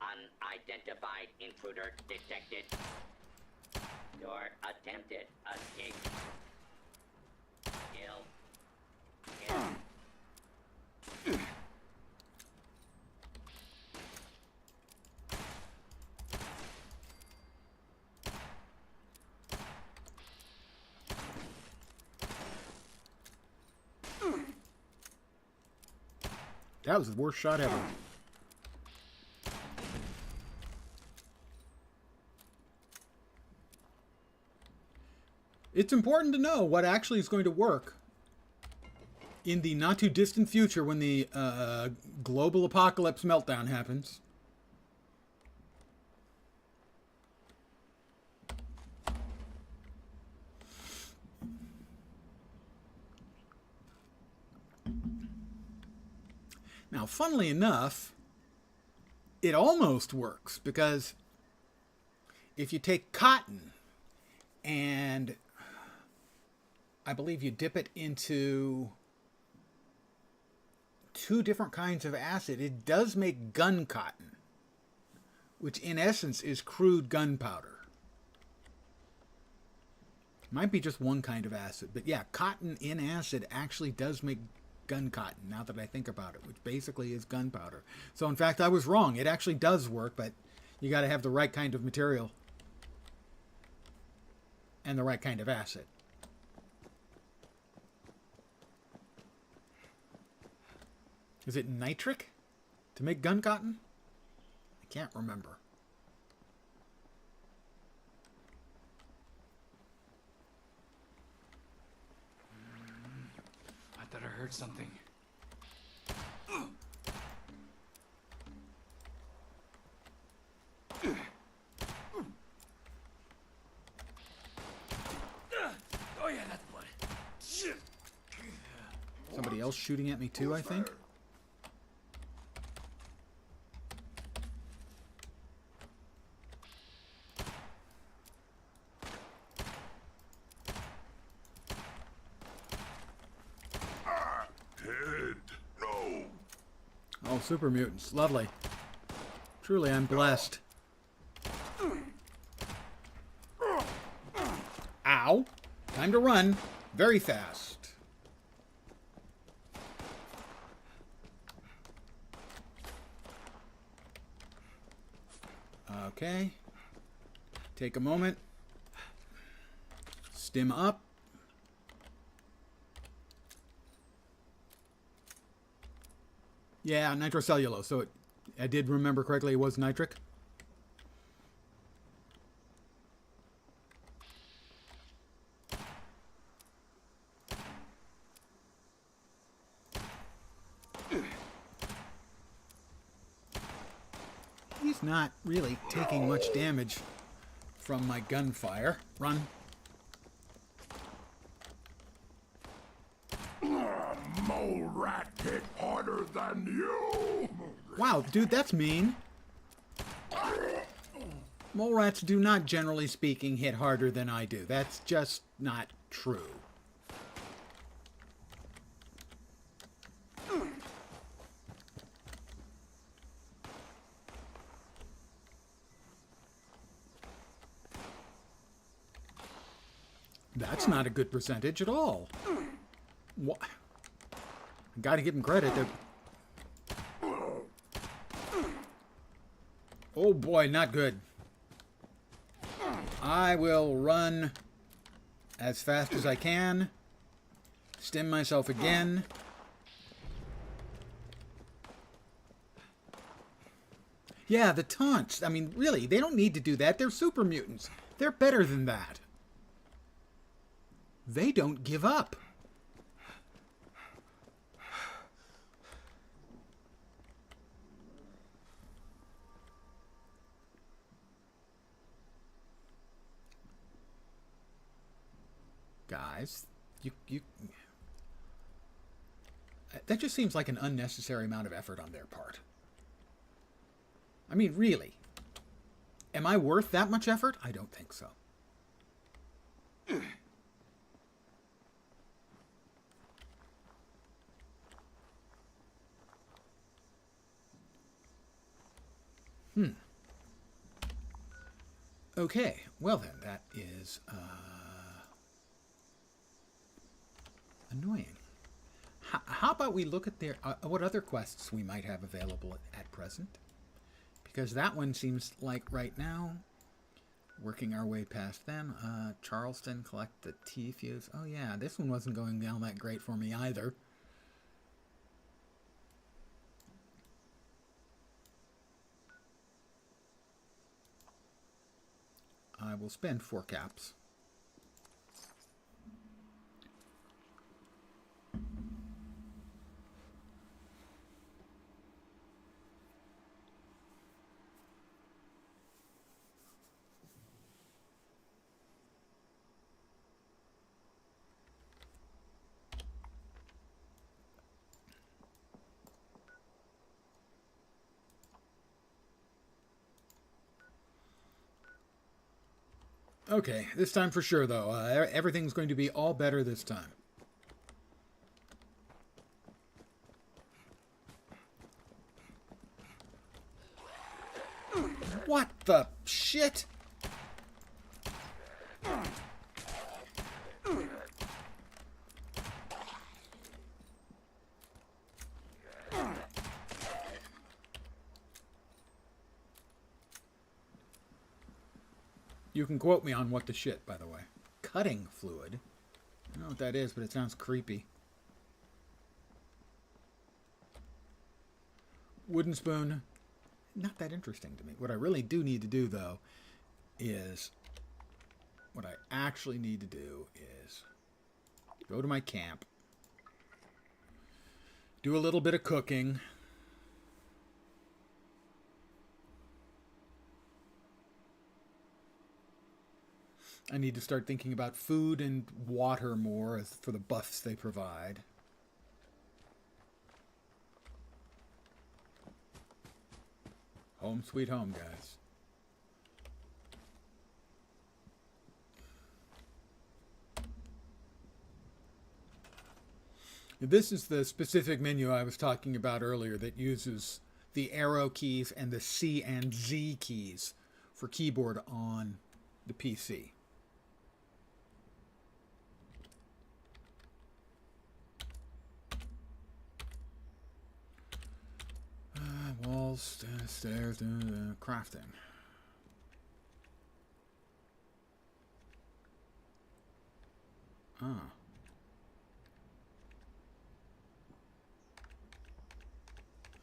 Unidentified intruder detected. Your attempted escape. Kill. That was the worst shot ever. It's important to know what actually is going to work in the not too distant future when the global apocalypse meltdown happens. Now, funnily enough, it almost works, because if you take cotton and I believe you dip it into 2 different kinds of acid, it does make gun cotton, which in essence is crude gunpowder. Might be just one kind of acid, but yeah, cotton in acid actually does make gun cotton, now that I think about it, which basically is gunpowder. So in fact, I was wrong. It actually does work, but you got to have the right kind of material and the right kind of acid. Is it nitric to make gun cotton? I can't remember. I thought I heard something. Oh yeah, that's blood. Somebody else shooting at me too, I think. Oh, super mutants. Lovely. Truly, I'm blessed. Ow. Time to run. Very fast. Okay. Take a moment. Stim up. Yeah, nitrocellulose. So I did remember correctly, it was nitric. He's not really taking much damage from my gunfire. Run. Mole rat hit harder than you. Wow, dude, that's mean. Mole rats do not, generally speaking, hit harder than I do. That's just not true. That's not a good percentage at all. What? I gotta give him credit. Oh boy, not good. I will run as fast as I can. Stim myself again. Yeah, the taunts. I mean, really, they don't need to do that. They're super mutants. They're better than that. They don't give up. Guys, that just seems like an unnecessary amount of effort on their part. I mean, really. Am I worth that much effort? I don't think so. Okay, well then, that is annoying. How about we look at their what other quests we might have available at present? Because that one seems like right now, working our way past them. Charleston, collect the T-fuse. Oh yeah, this one wasn't going down that great for me either. I will spend 4 caps. Okay, this time for sure, though. Everything's going to be all better this time. What the shit? You can quote me on what the shit, by the way. Cutting fluid. I don't know what that is, but it sounds creepy. Wooden spoon. Not that interesting to me. What I really do need to do, though, is... What I actually need to do is go to my camp. Do a little bit of cooking. I need to start thinking about food and water more for the buffs they provide. Home sweet home, guys. This is the specific menu I was talking about earlier that uses the arrow keys and the C and Z keys for keyboard on the PC. Walls, stairs, crafting. Ah.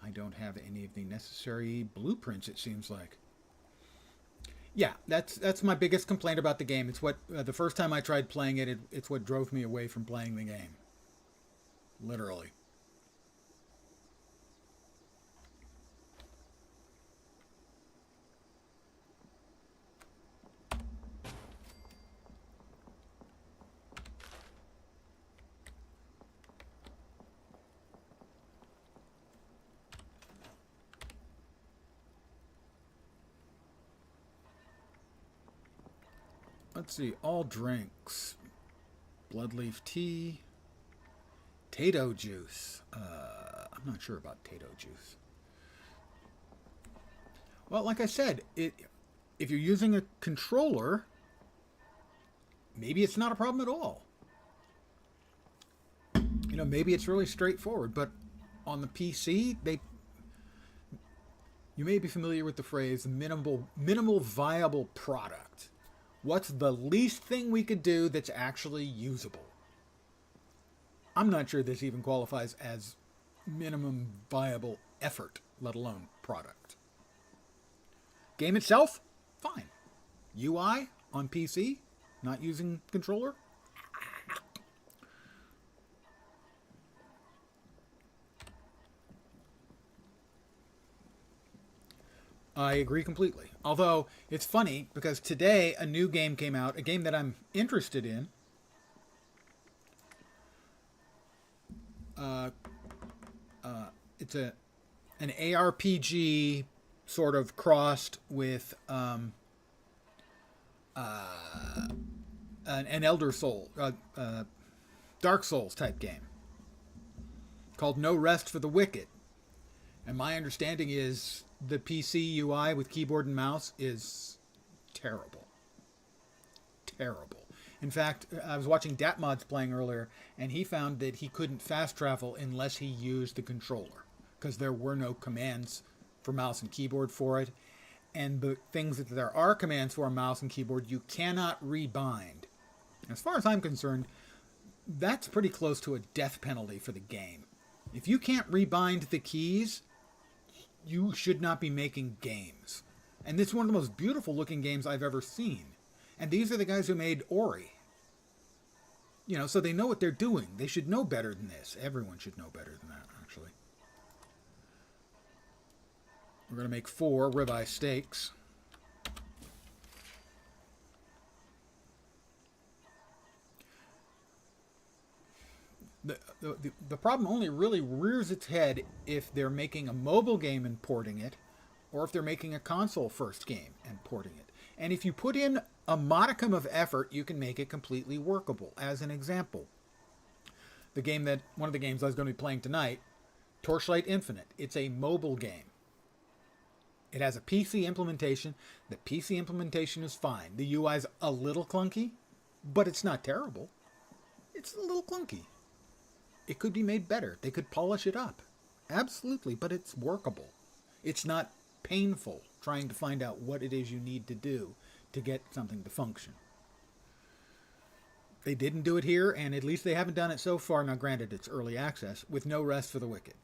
I don't have any of the necessary blueprints, it seems like. Yeah, that's my biggest complaint about the game. It's what the first time I tried playing it, it's what drove me away from playing the game. Literally. Let's see. All drinks. Bloodleaf tea. Tato juice. I'm not sure about Tato juice. Well, like I said, if you're using a controller, maybe it's not a problem at all. You know, maybe it's really straightforward. But on the PC, you may be familiar with the phrase minimal viable product. What's the least thing we could do that's actually usable? I'm not sure this even qualifies as minimum viable effort, let alone product. Game itself, fine. UI on PC, not using controller. I agree completely. Although, it's funny, because today a new game came out, a game that I'm interested in. It's an ARPG sort of crossed with an Elder Soul, Dark Souls type game called No Rest for the Wicked. And my understanding is the PC UI with keyboard and mouse is terrible. Terrible. In fact, I was watching Datmod's playing earlier, and he found that he couldn't fast travel unless he used the controller, because there were no commands for mouse and keyboard for it. And the things that there are commands for mouse and keyboard, you cannot rebind. As far as I'm concerned, that's pretty close to a death penalty for the game. If you can't rebind the keys, you should not be making games. And this is one of the most beautiful looking games I've ever seen. And these are the guys who made Ori. You know, so they know what they're doing. They should know better than this. Everyone should know better than that, actually. We're going to make 4 ribeye steaks. The problem only really rears its head if they're making a mobile game and porting it, or if they're making a console first game and porting it. And if you put in a modicum of effort, you can make it completely workable. As an example, one of the games I was going to be playing tonight, Torchlight Infinite. It's a mobile game. It has a PC implementation. The PC implementation is fine. The UI's a little clunky, but it's not terrible. It's a little clunky. It could be made better. They could polish it up. Absolutely, but it's workable. It's not painful trying to find out what it is you need to do to get something to function. They didn't do it here, and at least they haven't done it so far. Now, granted, it's early access, with No Rest for the Wicked,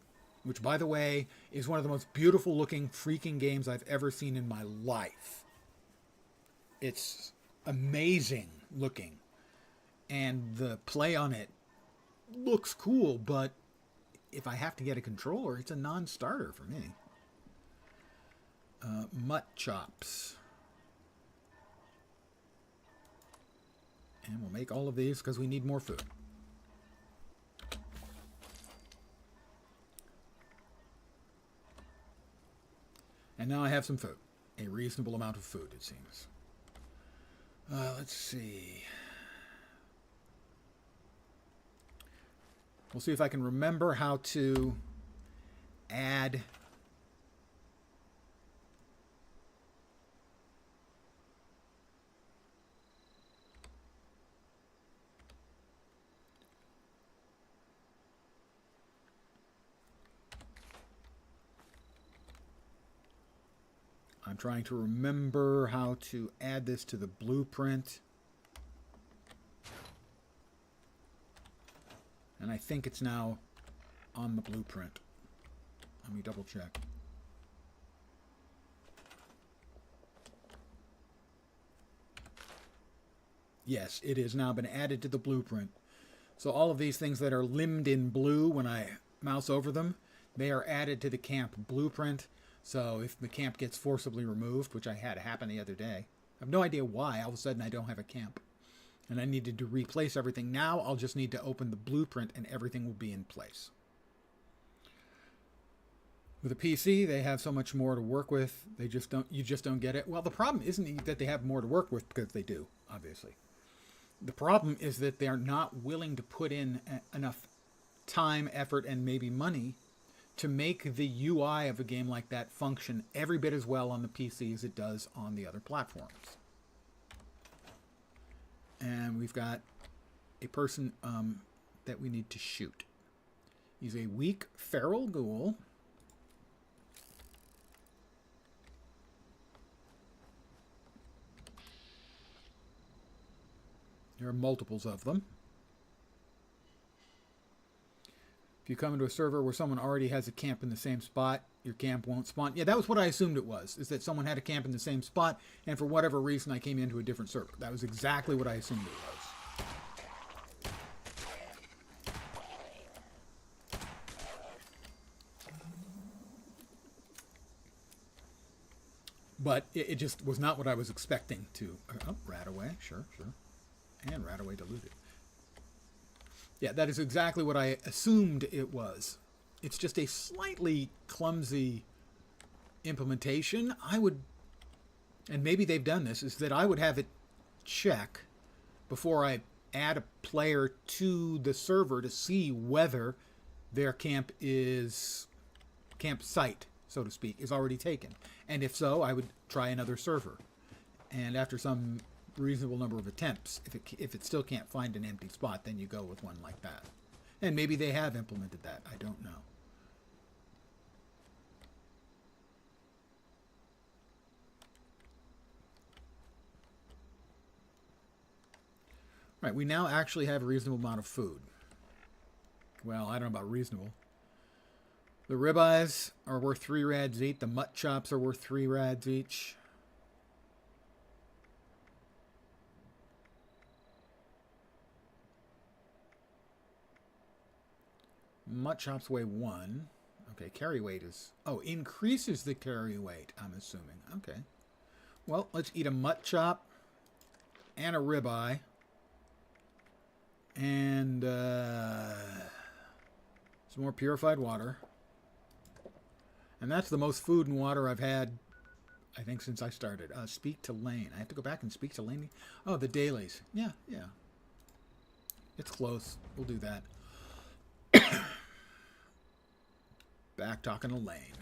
which, by the way, is one of the most beautiful looking freaking games I've ever seen in my life. It's amazing looking, and the play on it looks cool, but if I have to get a controller, it's a non-starter for me. Mutt chops. And we'll make all of these because we need more food. And now I have some food. A reasonable amount of food, it seems. Let's see. We'll see if I can remember how to add I'm trying to remember how to add this to the blueprint. And I think it's now on the blueprint. Let me double check. Yes, it has now been added to the blueprint. So all of these things that are limned in blue when I mouse over them, they are added to the camp blueprint. So if the camp gets forcibly removed, which I had happen the other day, I have no idea why. All of a sudden I don't have a camp. And I needed to replace everything. Now I'll just need to open the blueprint and everything will be in place. With a PC, they have so much more to work with. You just don't get it. Well, the problem isn't that they have more to work with, because they do, obviously. The problem is that they're not willing to put in enough time, effort, and maybe money to make the UI of a game like that function every bit as well on the PC as it does on the other platforms. And we've got a person that we need to shoot. He's a weak feral ghoul. There are multiples of them. If you come into a server where someone already has a camp in the same spot, your camp won't spawn. Yeah, that was what I assumed it was, is that someone had a camp in the same spot, and for whatever reason I came into a different server. That was exactly what I assumed it was. But it just was not what I was expecting to... Oh, Radaway, sure. And Radaway diluted. Yeah, that is exactly what I assumed it was. It's just a slightly clumsy implementation. I would, and maybe they've done this, is that I would have it check before I add a player to the server to see whether their campsite, so to speak, is already taken. And if so, I would try another server. And after some reasonable number of attempts, if it still can't find an empty spot, then you go with one like that. And maybe they have implemented that. I don't know. Right, we now actually have a reasonable amount of food. Well, I don't know about reasonable. The ribeyes are worth 3 rads each. The mutt chops are worth 3 rads each. Mutt chops weigh 1. Okay, carry weight is... Oh, increases the carry weight, I'm assuming. Okay. Well, let's eat a mutt chop and a ribeye. And some more purified water. And that's the most food and water I've had, I think, since I started. Speak to Lane. I have to go back and speak to Lane. Oh, the dailies. Yeah. It's close. We'll do that. Back talking to Lane.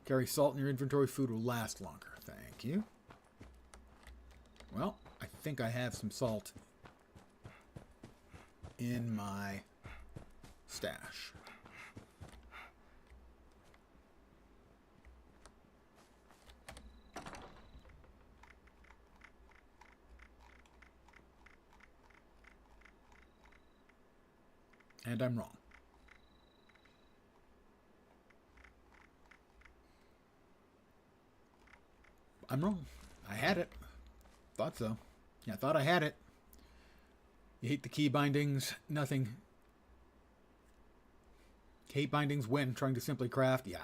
Carry salt in your inventory. Food will last longer. Thank you. Well, I think I have some salt in my stash. And I'm wrong. I'm wrong. I had it. Thought so. Yeah, I thought I had it. You hate the key bindings. Nothing. Hate bindings when trying to simply craft. Yeah.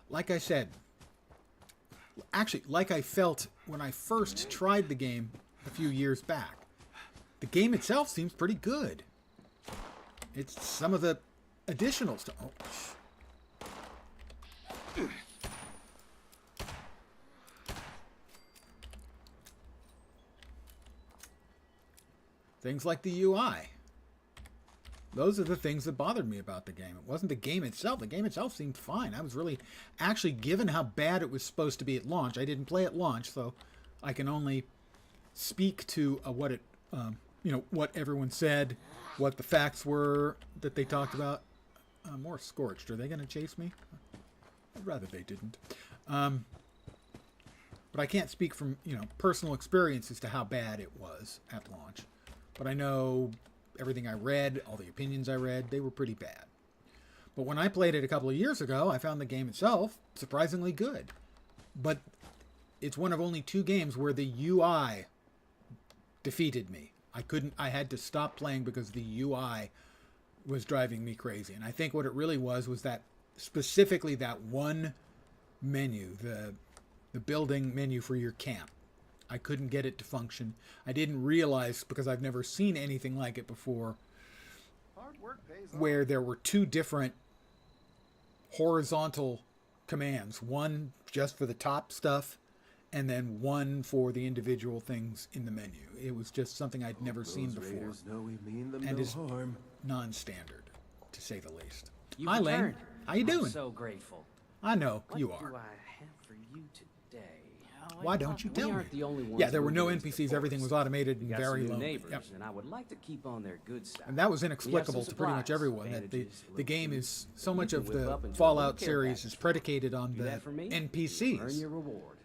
Like I said. Actually, like I felt when I first tried the game a few years back. The game itself seems pretty good. It's some of the additional stuff. Oh. Things like the UI. Those are the things that bothered me about the game. It wasn't the game itself. The game itself seemed fine. I was really, actually, given how bad it was supposed to be at launch, I didn't play at launch, so I can only speak to what it, what everyone said, what the facts were that they talked about. More Scorched. Are they going to chase me? I'd rather they didn't. But I can't speak from, personal experience as to how bad it was at launch. But I know everything I read, all the opinions I read, they were pretty bad. But when I played it a couple of years ago, I found the game itself surprisingly good. But it's one of only 2 games where the UI defeated me. I had to stop playing because the UI was driving me crazy. And I think what it really was that specifically that one menu, the building menu for your camp. I couldn't get it to function. I didn't realize, because I've never seen anything like it before, where there were two different horizontal commands. One just for the top stuff, and then one for the individual things in the menu. It was just something I'd never seen before. And is non-standard, to say the least. Hi, Lane. How you doing? I'm so grateful. I know, What you do are. I have for you today? Why don't you tell We me? aren't the only ones Yeah, there were no moving into the NPCs. Everything was forest. automated and We got very some new lonely. neighbors, Yep. and I would like to keep on their good side. And that was We have inexplicable some to pretty much supplies, everyone, that bandages, the game is, so much you of can whip the up into a Fallout little care series package. is predicated on Do the that for me, you'll earn NPCs. your reward.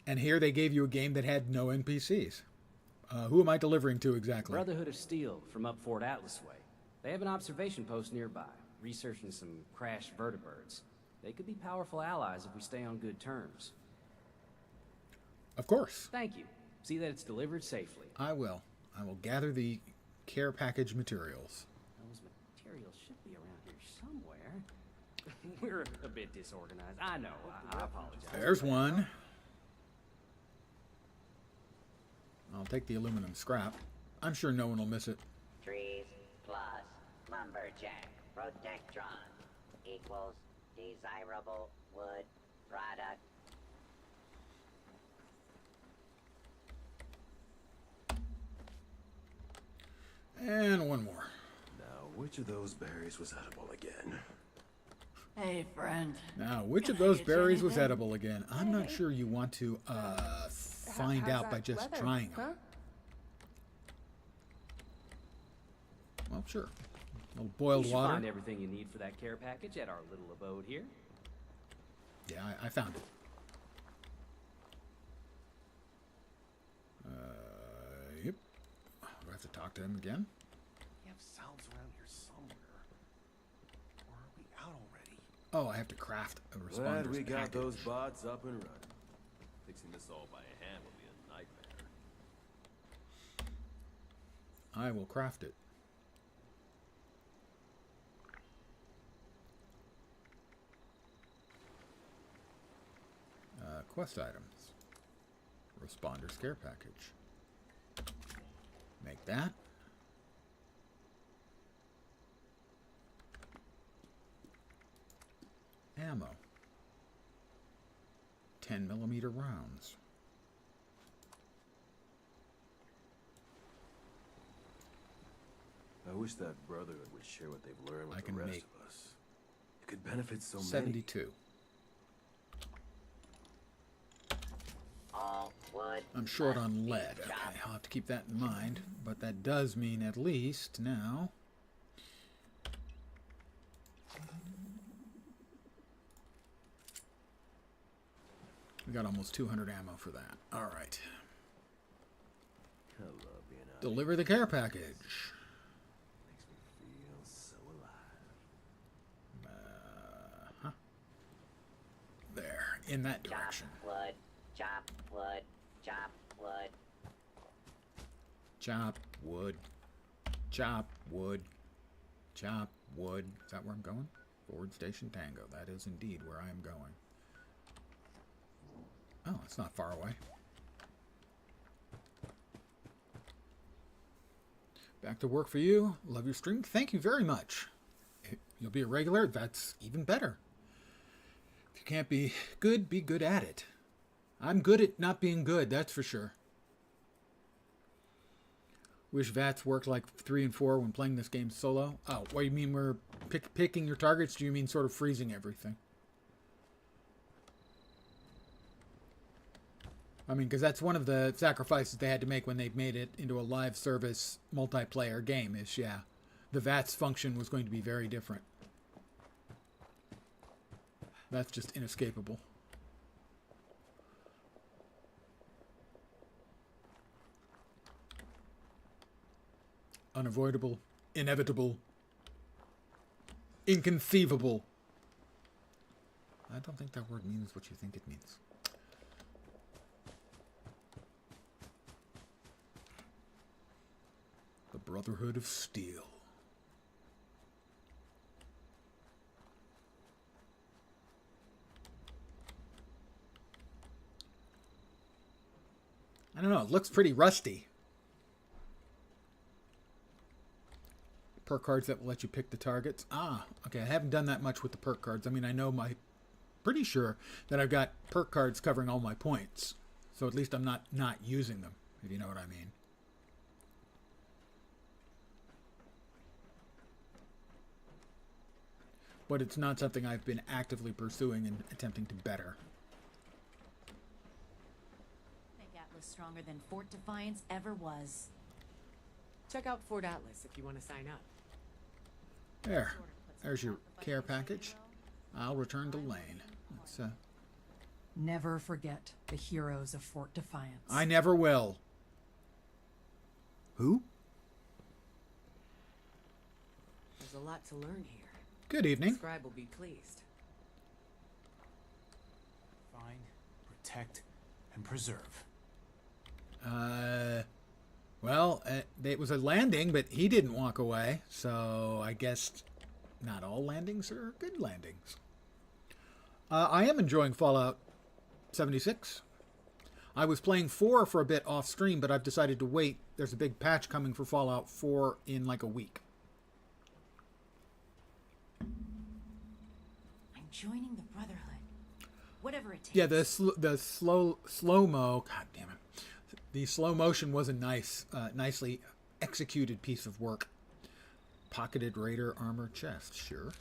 And here they gave you a game that had no NPCs. Who am I delivering to exactly? Brotherhood of Steel from up Fort Atlas way. They have an observation post nearby, researching some crashed vertibirds. They could be powerful allies if we stay on good terms. Of course. Thank you. See that it's delivered safely. I will. I will gather the care package materials. Those materials should be around here somewhere. We're a bit disorganized. I know. I apologize. There's one. I'll take the aluminum scrap. I'm sure no one will miss it. Trees plus lumberjack protectron equals desirable wood product. And one more. Now, which of those berries was edible again? Hey, friend. Now, which of those berries was edible again? I'm not sure you want to find out by just trying them. Well, sure. A little boiled You should water. find everything you need for that care package at our little abode here. Yeah, I found it. Yep. Do I have to talk to him again? We have sounds around here somewhere. Or are we out already? Oh, I have to craft a responder's Glad we got package. those bots up and running. Fixing this all by hand will be a nightmare. I will craft it. Quest items. Responder scare package. Make that. Ammo. 10mm rounds. I wish that Brotherhood would share what they've learned I with the can rest make of us. It could benefit so many. 72. All wood. I'm short must on be lead. Okay, chopped. I'll have to keep that in mind. But that does mean at least now. We got almost 200 ammo for that. All right. I love being out Deliver the care package. Makes me feel so alive. There, in that Chop direction. wood. Chop wood. Chop wood. Chop wood. Chop wood. Chop wood. Is that where I'm going? Forward Station Tango. That is indeed where I am going. Oh, it's not far away. Back to work for you. Love your stream. Thank you very much. You'll be a regular. That's even better. If you can't be good at it. I'm good at not being good, that's for sure. Wish VATS worked like 3 and 4 when playing this game solo. Oh, what do you mean we're picking your targets? Do you mean sort of freezing everything? I mean, because that's one of the sacrifices they had to make when they made it into a live service multiplayer game is, yeah, the VATS function was going to be very different. That's just inescapable. Unavoidable, inevitable, inconceivable. I don't think that word means what you think it means. The Brotherhood of Steel. I don't know. It looks pretty rusty. Perk cards that will let you pick the targets. Ah, okay. I haven't done that much with the perk cards. I mean, I know pretty sure that I've got perk cards covering all my points. So at least I'm not using them, if you know what I mean. But it's not something I've been actively pursuing and attempting to better. Make Atlas stronger than Fort Defiance ever was. Check out Fort Atlas if you want to sign up. There. There's your care package. I'll return to Lane. Let's, Never forget the heroes of Fort Defiance. I never will. Who? There's a lot to learn here. Good evening. Scribe will be pleased. Find, protect, and preserve. Well, it was a landing, but he didn't walk away, so I guess not all landings are good landings. I am enjoying Fallout 76. I was playing 4 for a bit off stream, but I've decided to wait. There's a big patch coming for Fallout 4 in like a week. I'm joining the Brotherhood. Whatever it takes. Yeah, the slow-mo, god damn it. The slow motion was a nicely executed piece of work. Pocketed Raider armor chest, sure.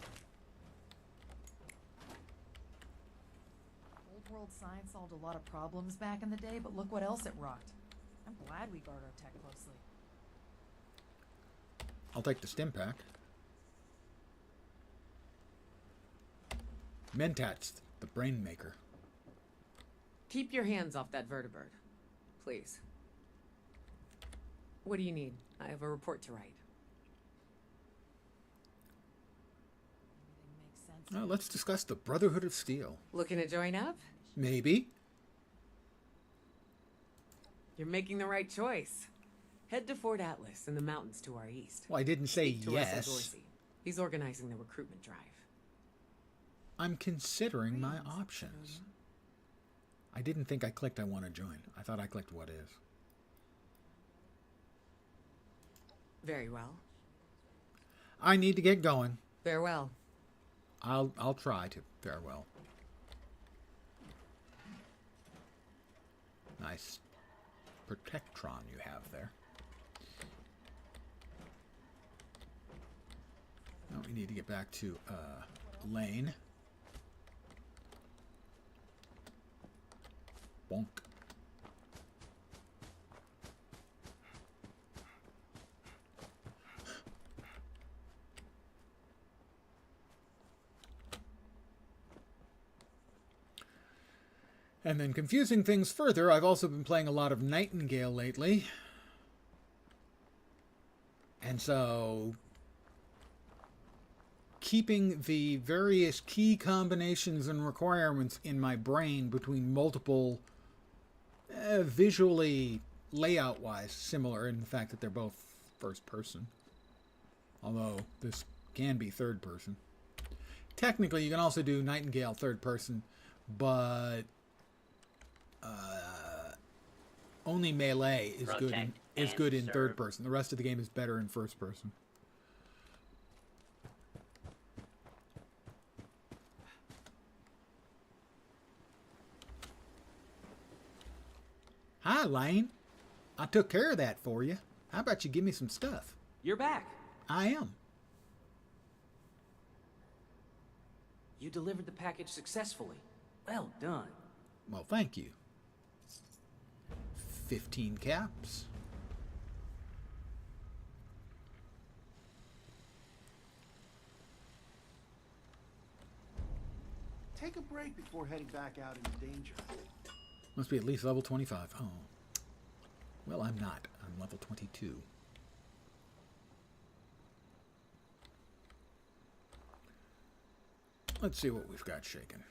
Old world science solved a lot of problems back in the day, but look what else it rocked. I'm glad we guard our tech closely. I'll take the stim pack. Mentats, the brain maker. Keep your hands off that vertibird. Please. What do you need? I have a report to write. Everything makes sense. Oh, let's discuss the Brotherhood of Steel. Looking to join up? Maybe. You're making the right choice. Head to Fort Atlas in the mountains to our east. Well, I didn't say Speak to Russell yes. Dorsey. He's organizing the recruitment drive. I'm considering my options. I didn't think I clicked I want to join. I thought I clicked what is. Very well. I need to get going. Farewell. I'll try to. Farewell. Nice Protectron you have there. Now we need to get back to Lane. Bonk. And then confusing things further, I've also been playing a lot of Nightingale lately. And so keeping the various key combinations and requirements in my brain between multiple visually, layout-wise, similar in the fact that they're both first person. Although this can be third person. Technically, you can also do Nightingale third person, but only Melee is good in third person. The rest of the game is better in first person. Hi, Lane. I took care of that for you. How about you give me some stuff? You're back. I am. You delivered the package successfully. Well done. Well, thank you. 15 caps. Take a break before heading back out into danger. Must be at least level 25. Oh. Well, I'm not. I'm level 22. Let's see what we've got shaken.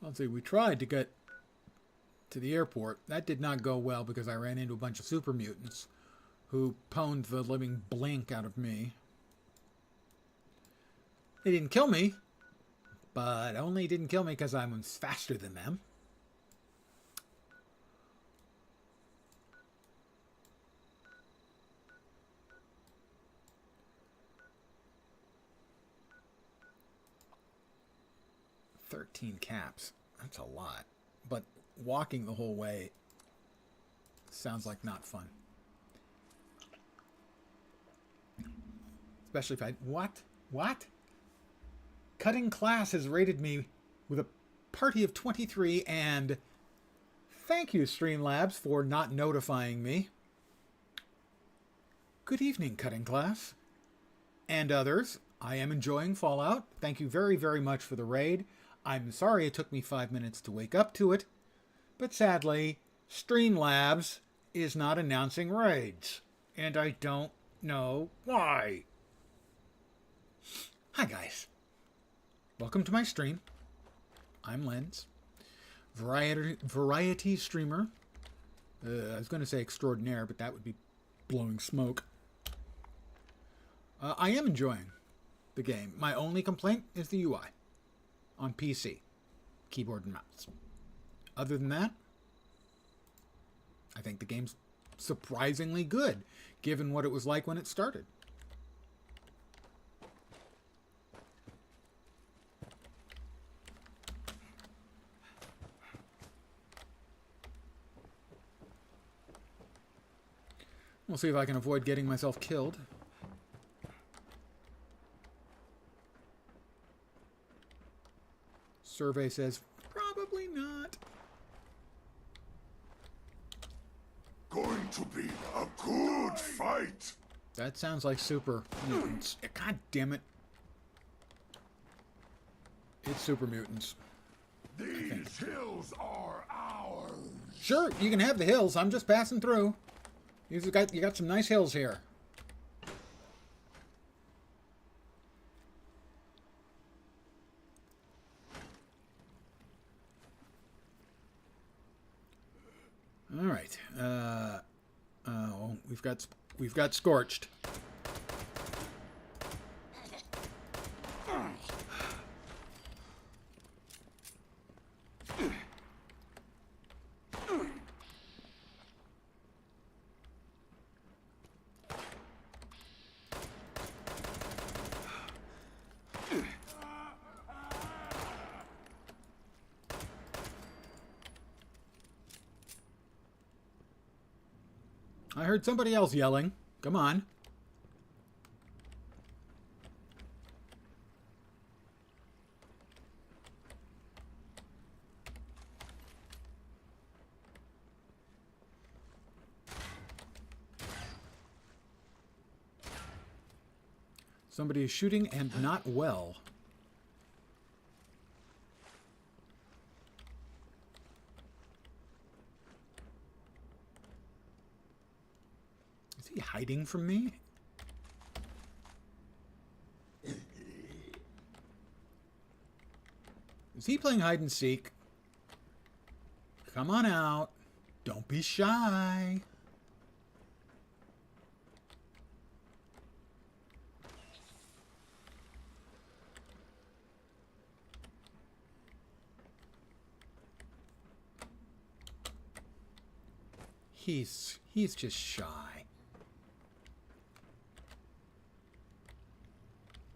Let's see, we tried to get to the airport. That did not go well because I ran into a bunch of super mutants who pwned the living blink out of me. They didn't kill me, but only didn't kill me because I was faster than them. $13 caps. That's a lot. But walking the whole way sounds like not fun. Especially if I... What? What? Cutting Class has rated me with a party of 23, and thank you, Streamlabs, for not notifying me. Good evening, Cutting Class. And others. I am enjoying Fallout. Thank you very, very much for the raid. I'm sorry it took me 5 minutes to wake up to it, but sadly, Streamlabs is not announcing raids, and I don't know why. Hi guys, welcome to my stream. I'm Lens, variety streamer. I was going to say extraordinaire, but that would be blowing smoke. I am enjoying the game. My only complaint is the UI. On PC, keyboard and mouse. Other than that, I think the game's surprisingly good, given what it was like when it started. We'll see if I can avoid getting myself killed. Survey says, probably not. Going to be a good fight. That sounds like super mutants. God damn it. It's super mutants. These hills are ours. Sure, you can have the hills. I'm just passing through. You got some nice hills here. All right. We've got Scorched. I heard somebody else yelling. Come on. Somebody is shooting and not well. Is he hiding from me? Is he playing hide and seek? Come on out. Don't be shy. He's just shy.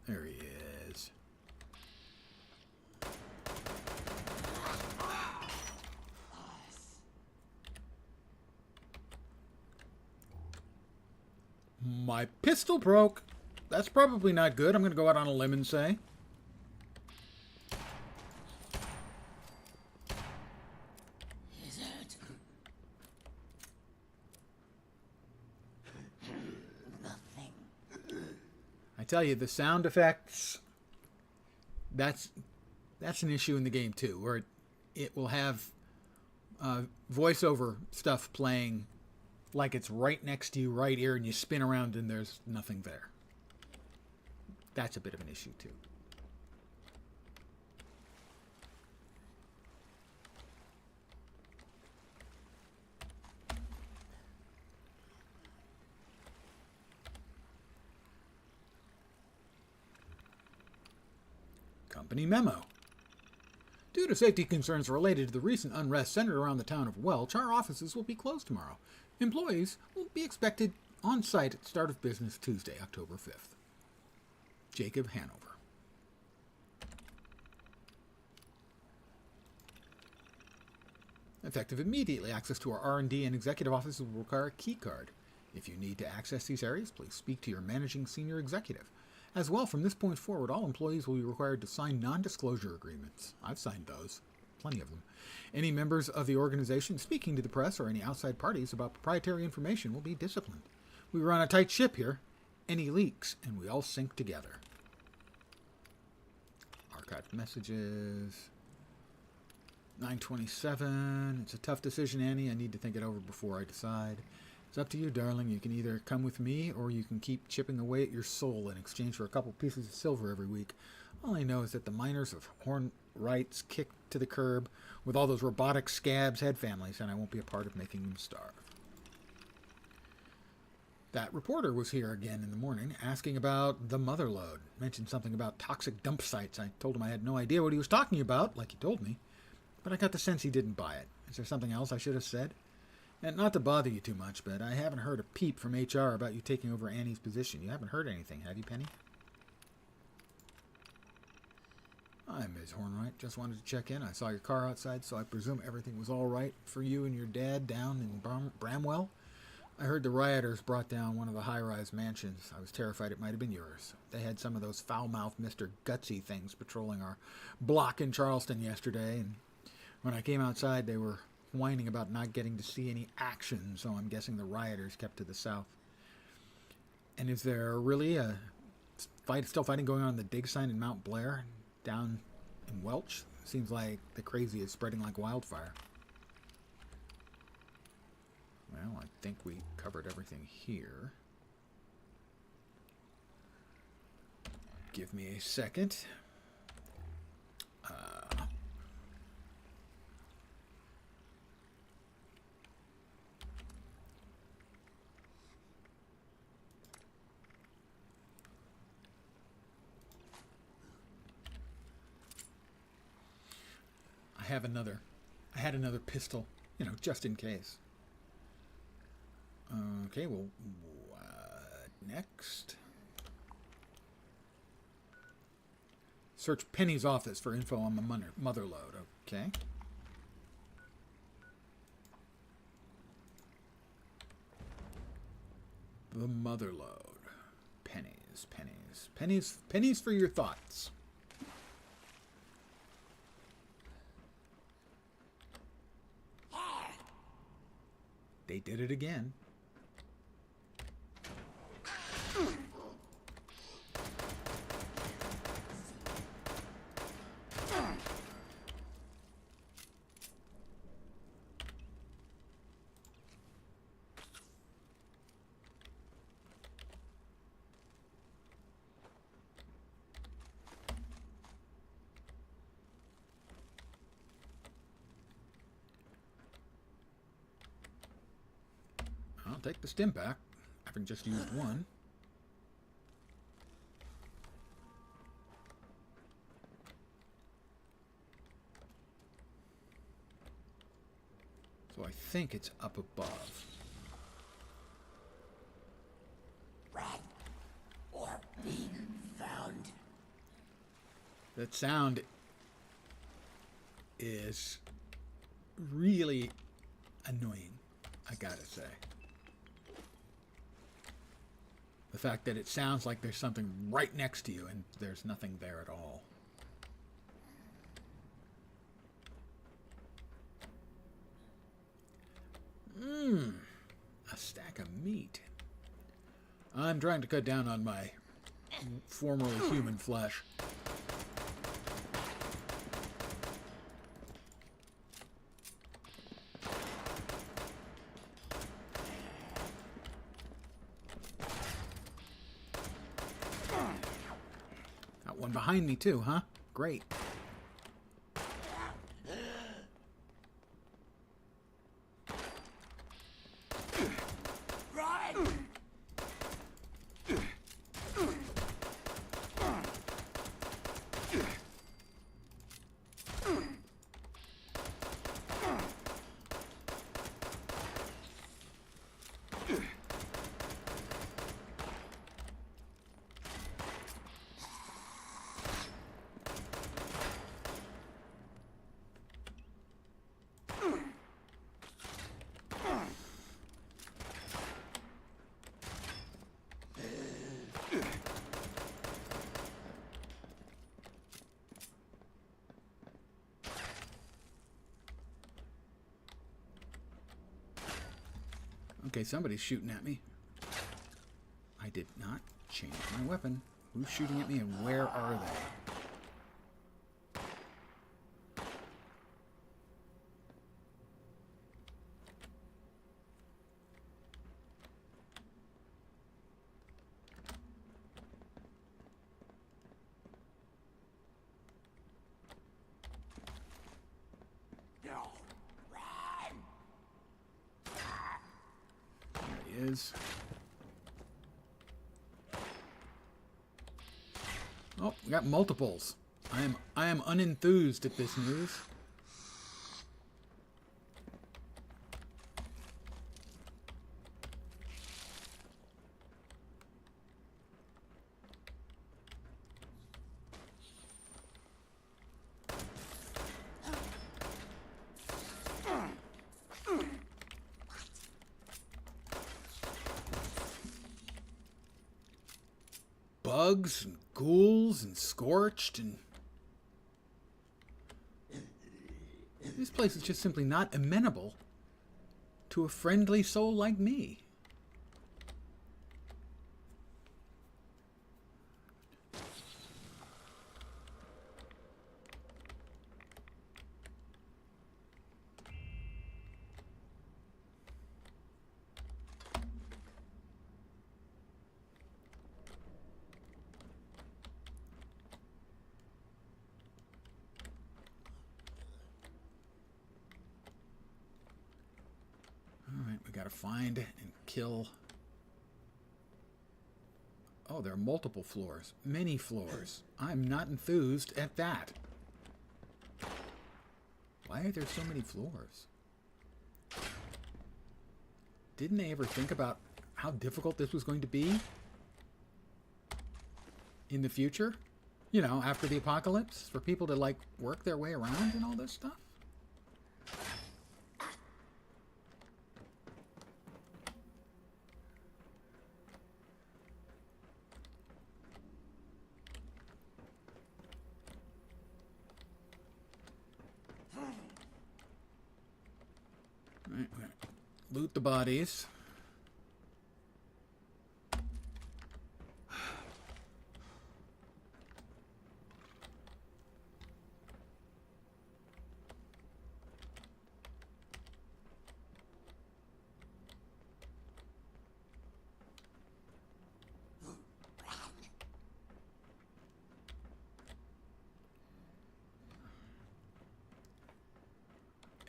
There he is. My pistol broke. That's probably not good. I'm going to go out on a limb and say. I tell you, the sound effects, that's an issue in the game too, where it will have voiceover stuff playing like it's right next to you, right here, and you spin around and there's nothing there. That's a bit of an issue too. Company memo. Due to safety concerns related to the recent unrest centered around the town of Welch, our offices will be closed tomorrow. Employees will be expected on site at the start of business Tuesday, October 5th. Jacob Hanover. Effective immediately, access to our R&D and executive offices will require a key card. If you need to access these areas, please speak to your managing senior executive. As well, from this point forward, all employees will be required to sign non-disclosure agreements. I've signed those. Plenty of them. Any members of the organization speaking to the press or any outside parties about proprietary information will be disciplined. We run a tight ship here. Any leaks, and we all sink together. Archived messages. 9:27. It's a tough decision, Annie. I need to think it over before I decide. It's up to you, darling. You can either come with me, or you can keep chipping away at your soul in exchange for a couple pieces of silver every week. All I know is that the miners of Horn Wright's kicked to the curb with all those robotic scabs head families, and I won't be a part of making them starve. That reporter was here again in the morning, asking about the Motherlode. Mentioned something about toxic dump sites. I told him I had no idea what he was talking about, like he told me, but I got the sense he didn't buy it. Is there something else I should have said? And not to bother you too much, but I haven't heard a peep from HR about you taking over Annie's position. You haven't heard anything, have you, Penny? Hi, Ms. Hornwright. Just wanted to check in. I saw your car outside, so I presume everything was all right for you and your dad down in Bramwell. I heard the rioters brought down one of the high-rise mansions. I was terrified it might have been yours. They had some of those foul-mouthed Mr. Gutsy things patrolling our block in Charleston yesterday, and when I came outside, they were whining about not getting to see any action, so I'm guessing the rioters kept to the south. And is there really a still fighting going on the dig sign in Mount Blair, down in Welch? Seems like the crazy is spreading like wildfire. Well, I think we covered everything here. Give me a second. I had another pistol, just in case. Okay, well, next. Search Penny's office for info on the Motherlode. Okay. The Motherlode. Pennies for your thoughts. They did it again. I'll take the stim back, having just used one. So I think it's up above. Rat or beak found. That sound is really annoying, I gotta say. The fact that it sounds like there's something right next to you and there's nothing there at all. A stack of meat. I'm trying to cut down on my formerly human flesh. Got one behind me too, huh? Great. Okay, somebody's shooting at me. I did not change my weapon. Who's shooting at me and where are they? There he is. Oh, we got multiples. I am unenthused at this news. Bugs and ghouls and scorched and this place is just simply not amenable to a friendly soul like me. We gotta find and kill. Oh, there are multiple floors. Many floors. I'm not enthused at that. Why are there so many floors? Didn't they ever think about how difficult this was going to be in the future? You know, after the apocalypse? For people to, like, work their way around and all this stuff? Alright, we're gonna loot the bodies.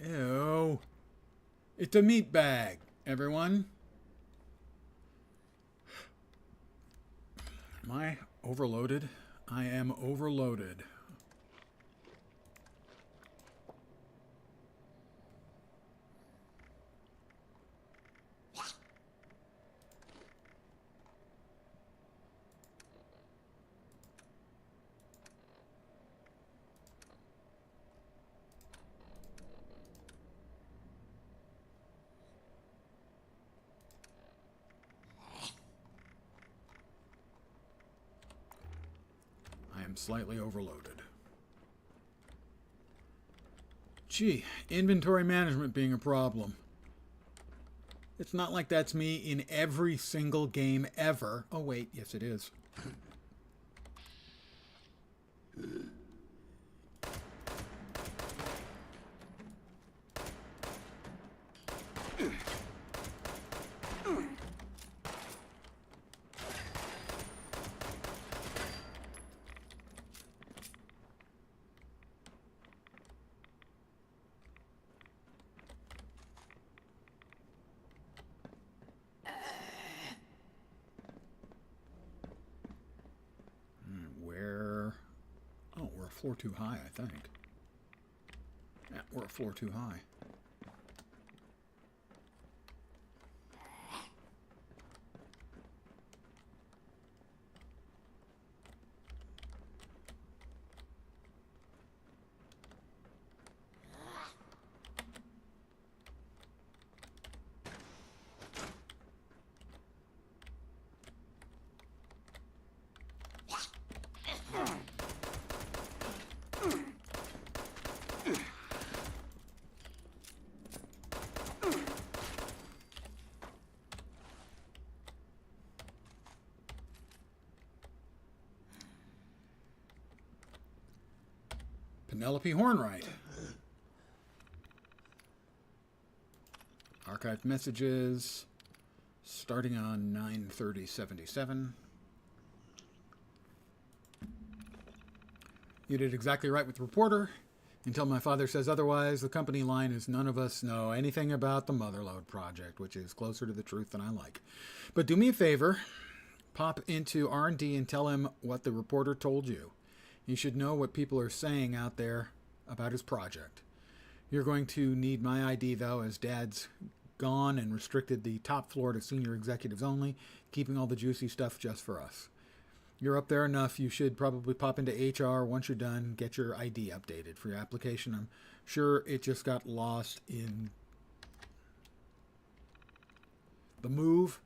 Ew. It's a meat bag, everyone. Am I overloaded? I am overloaded. Slightly overloaded. Gee, inventory management being a problem. It's not like that's me in every single game ever. Oh wait, yes it is. Floor too high, I think. Yeah, we're a floor too high. Penelope Hornwright. Archived messages starting on 9/30/77. You did exactly right with the reporter. Until my father says otherwise, the company line is none of us know anything about the Motherlode project, which is closer to the truth than I like. But do me a favor, pop into R&D and tell him what the reporter told you. You should know what people are saying out there about his project. You're going to need my ID, though, as Dad's gone and restricted the top floor to senior executives only, keeping all the juicy stuff just for us. You're up there enough, you should probably pop into HR once you're done, get your ID updated for your application. I'm sure it just got lost in the move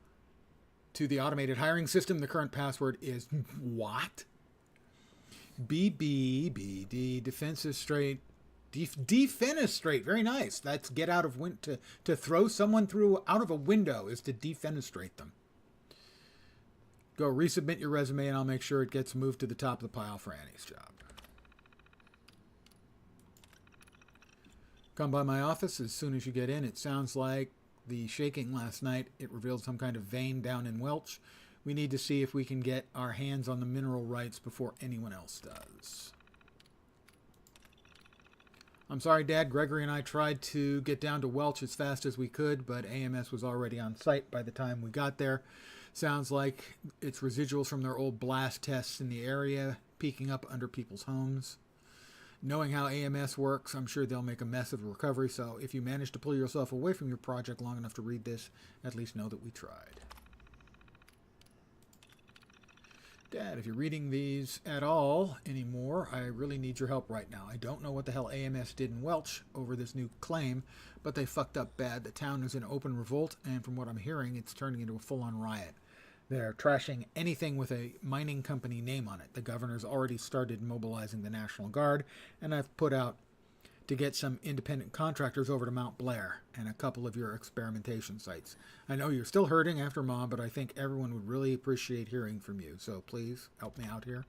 to the automated hiring system. The current password is what? BBBD, defenestrate. Defenestrate, very nice. That's get out of to throw someone through out of a window is to defenestrate them. Go resubmit your resume and I'll make sure it gets moved to the top of the pile for Annie's job. Come by my office as soon as you get in. It sounds like the shaking last night, it revealed some kind of vein down in Welch. We need to see if we can get our hands on the mineral rights before anyone else does. I'm sorry, Dad. Gregory and I tried to get down to Welch as fast as we could, but AMS was already on site by the time we got there. Sounds like it's residuals from their old blast tests in the area, peeking up under people's homes. Knowing how AMS works, I'm sure they'll make a mess of the recovery, so if you manage to pull yourself away from your project long enough to read this, at least know that we tried. Dad, if you're reading these at all anymore, I really need your help right now. I don't know what the hell AMS did in Welch over this new claim, but they fucked up bad. The town is in open revolt, and from what I'm hearing, it's turning into a full-on riot. They're trashing anything with a mining company name on it. The governor's already started mobilizing the National Guard, and I've put out to get some independent contractors over to Mount Blair and a couple of your experimentation sites. I know you're still hurting after Mom, but I think everyone would really appreciate hearing from you, so please help me out here.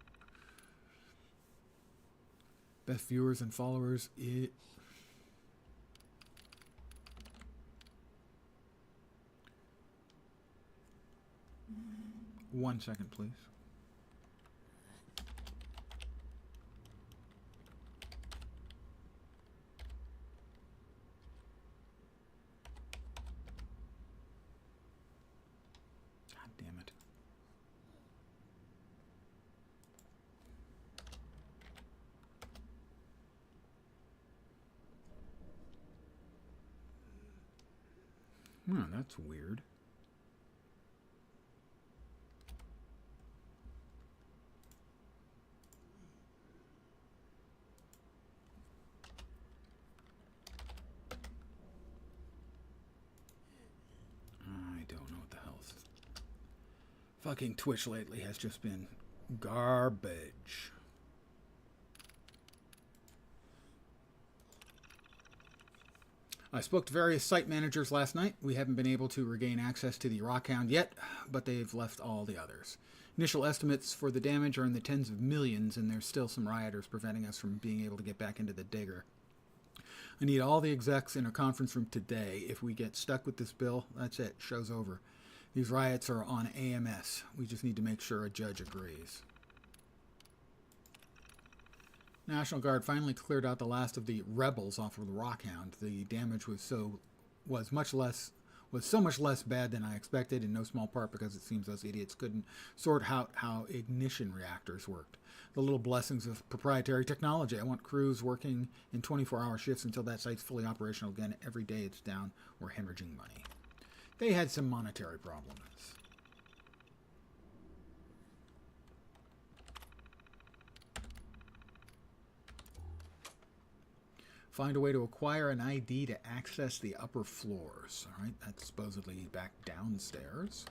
Best viewers and followers, 1 second, please. God damn it. That's weird. Fucking Twitch lately has just been garbage. I spoke to various site managers last night. We haven't been able to regain access to the Rockhound yet, but they've left all the others. Initial estimates for the damage are in the tens of millions, and there's still some rioters preventing us from being able to get back into the digger. I need all the execs in a conference room today. If we get stuck with this bill, that's it. Show's over. These riots are on AMS. We just need to make sure a judge agrees. National Guard finally cleared out the last of the rebels off of the Rockhound. The damage was so much less bad than I expected, in no small part because it seems those idiots couldn't sort out how ignition reactors worked. The little blessings of proprietary technology. I want crews working in 24-hour shifts until that site's fully operational again. Every day it's down, we're hemorrhaging money. They had some monetary problems. Find a way to acquire an ID to access the upper floors. All right, that's supposedly back downstairs.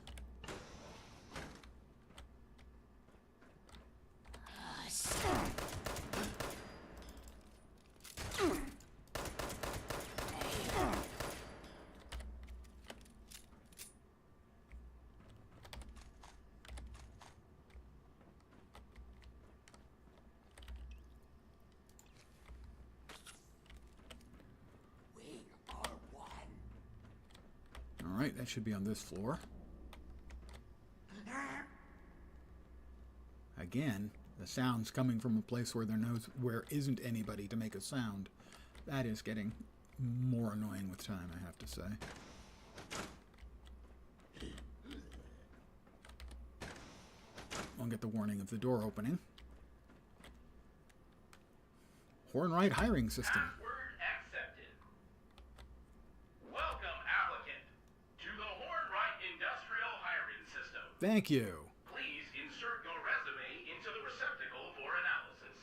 Alright, that should be on this floor. Again, the sound's coming from a place where isn't anybody to make a sound. That is getting more annoying with time, I have to say. I'll get the warning of the door opening. Hornwright hiring system. Password accepted. Welcome, applicant, to the Hornwright Industrial Hiring System. Thank you. Please insert your resume into the receptacle for analysis.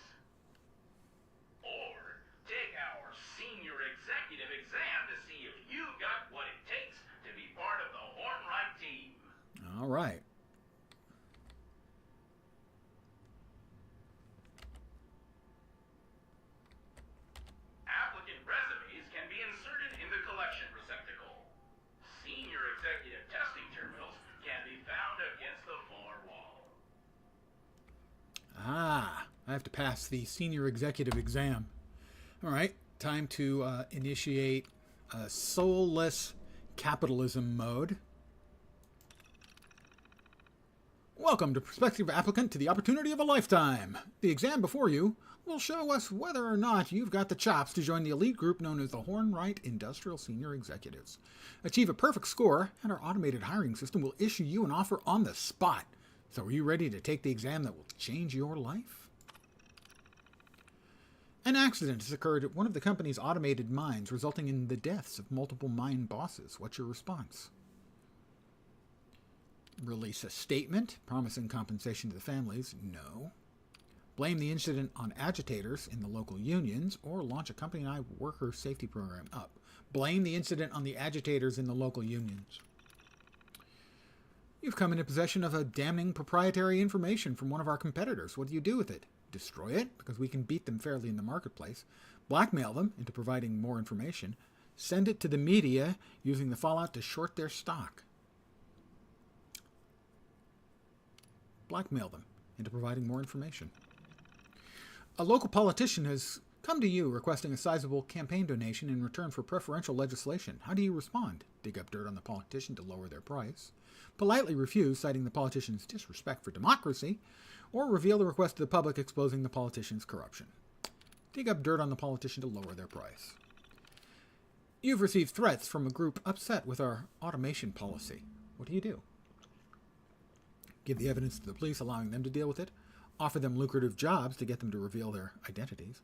Or take our senior executive exam to see if you've got what it takes to be part of the Hornwright team. All right. Applicant resumes can be inserted in the collection receptacle. Senior executive testing terminals can be found against the far wall. Ah, I have to pass the senior executive exam. All right, time to initiate a soulless capitalism mode. Welcome to prospective applicant to the opportunity of a lifetime. The exam before you will show us whether or not you've got the chops to join the elite group known as the Hornwright Industrial Senior Executives. Achieve a perfect score, and our automated hiring system will issue you an offer on the spot. So are you ready to take the exam that will change your life? An accident has occurred at one of the company's automated mines, resulting in the deaths of multiple mine bosses. What's your response? Release a statement promising compensation to the families? No. Blame the incident on agitators in the local unions, or launch a company-wide worker safety program? Up. Blame the incident on the agitators in the local unions. You've come into possession of a damning proprietary information from one of our competitors. What do you do with it? Destroy it, because we can beat them fairly in the marketplace. Blackmail them into providing more information. Send it to the media using the fallout to short their stock. Blackmail them into providing more information. A local politician has come to you requesting a sizable campaign donation in return for preferential legislation. How do you respond? Dig up dirt on the politician to lower their price? Politely refuse, citing the politician's disrespect for democracy? Or reveal the request to the public, exposing the politician's corruption? Dig up dirt on the politician to lower their price. You've received threats from a group upset with our automation policy. What do you do? Give the evidence to the police, allowing them to deal with it. Offer them lucrative jobs to get them to reveal their identities.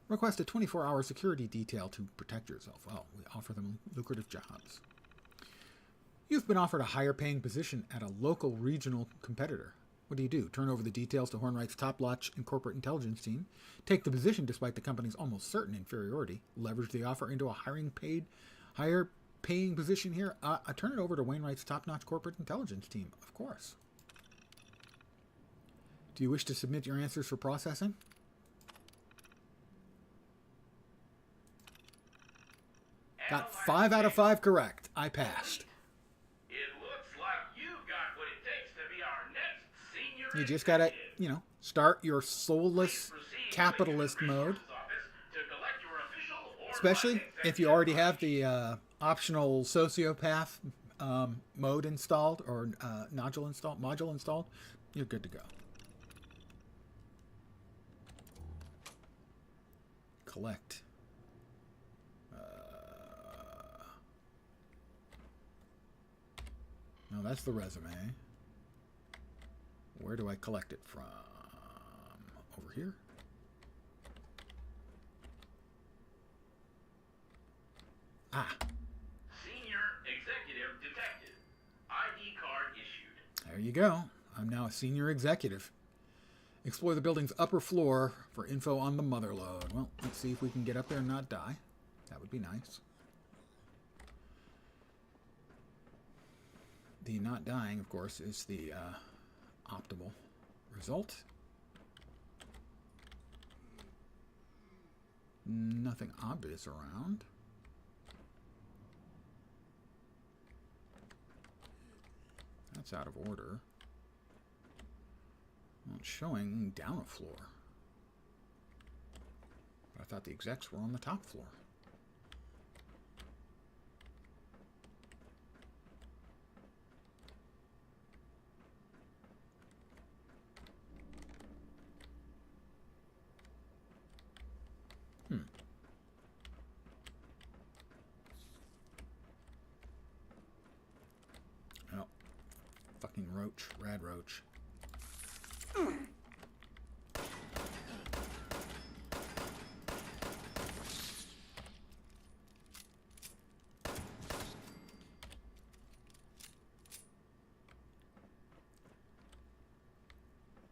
Request a 24-hour security detail to protect yourself. Well, we offer them lucrative jobs. You've been offered a higher-paying position at a local regional competitor. What do you do? Turn over the details to Hornwright's top-notch and corporate intelligence team. Take the position despite the company's almost certain inferiority. Leverage the offer into a higher-paying position here. I turn it over to Wainwright's top-notch corporate intelligence team, of course. Do you wish to submit your answers for processing? Got 5 out of 5 correct. I passed. It looks like you've got what it takes to be our next senior You just gotta, start your soulless capitalist mode. Especially if you already have the optional sociopath mode installed or module installed, you're good to go. Collect. No, that's the resume. Where do I collect it from? Over here? Ah. Senior executive detected. ID card issued. There you go. I'm now a senior executive. Explore the building's upper floor for info on the mother lode. Well, let's see if we can get up there and not die. That would be nice. The not dying, of course, is the optimal result. Nothing obvious around. That's out of order. Well, it's showing down a floor. But I thought the execs were on the top floor. Fucking roach. Rad roach.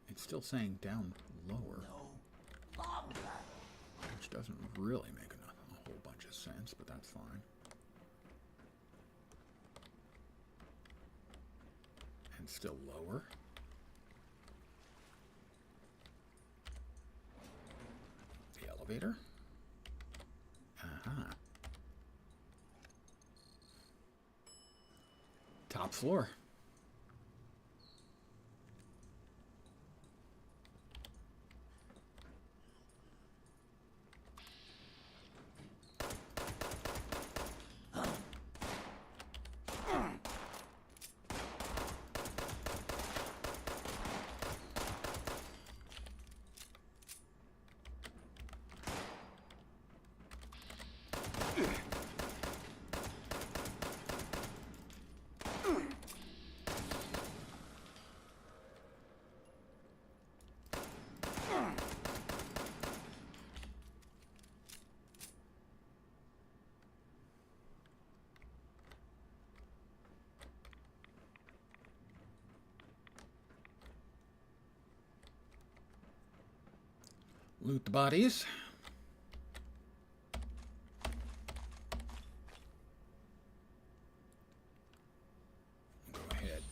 It's still saying down lower. Which doesn't really make a whole bunch of sense, but that's fine. And still lower. The elevator. Uh-huh. Top floor. Loot the bodies. Go ahead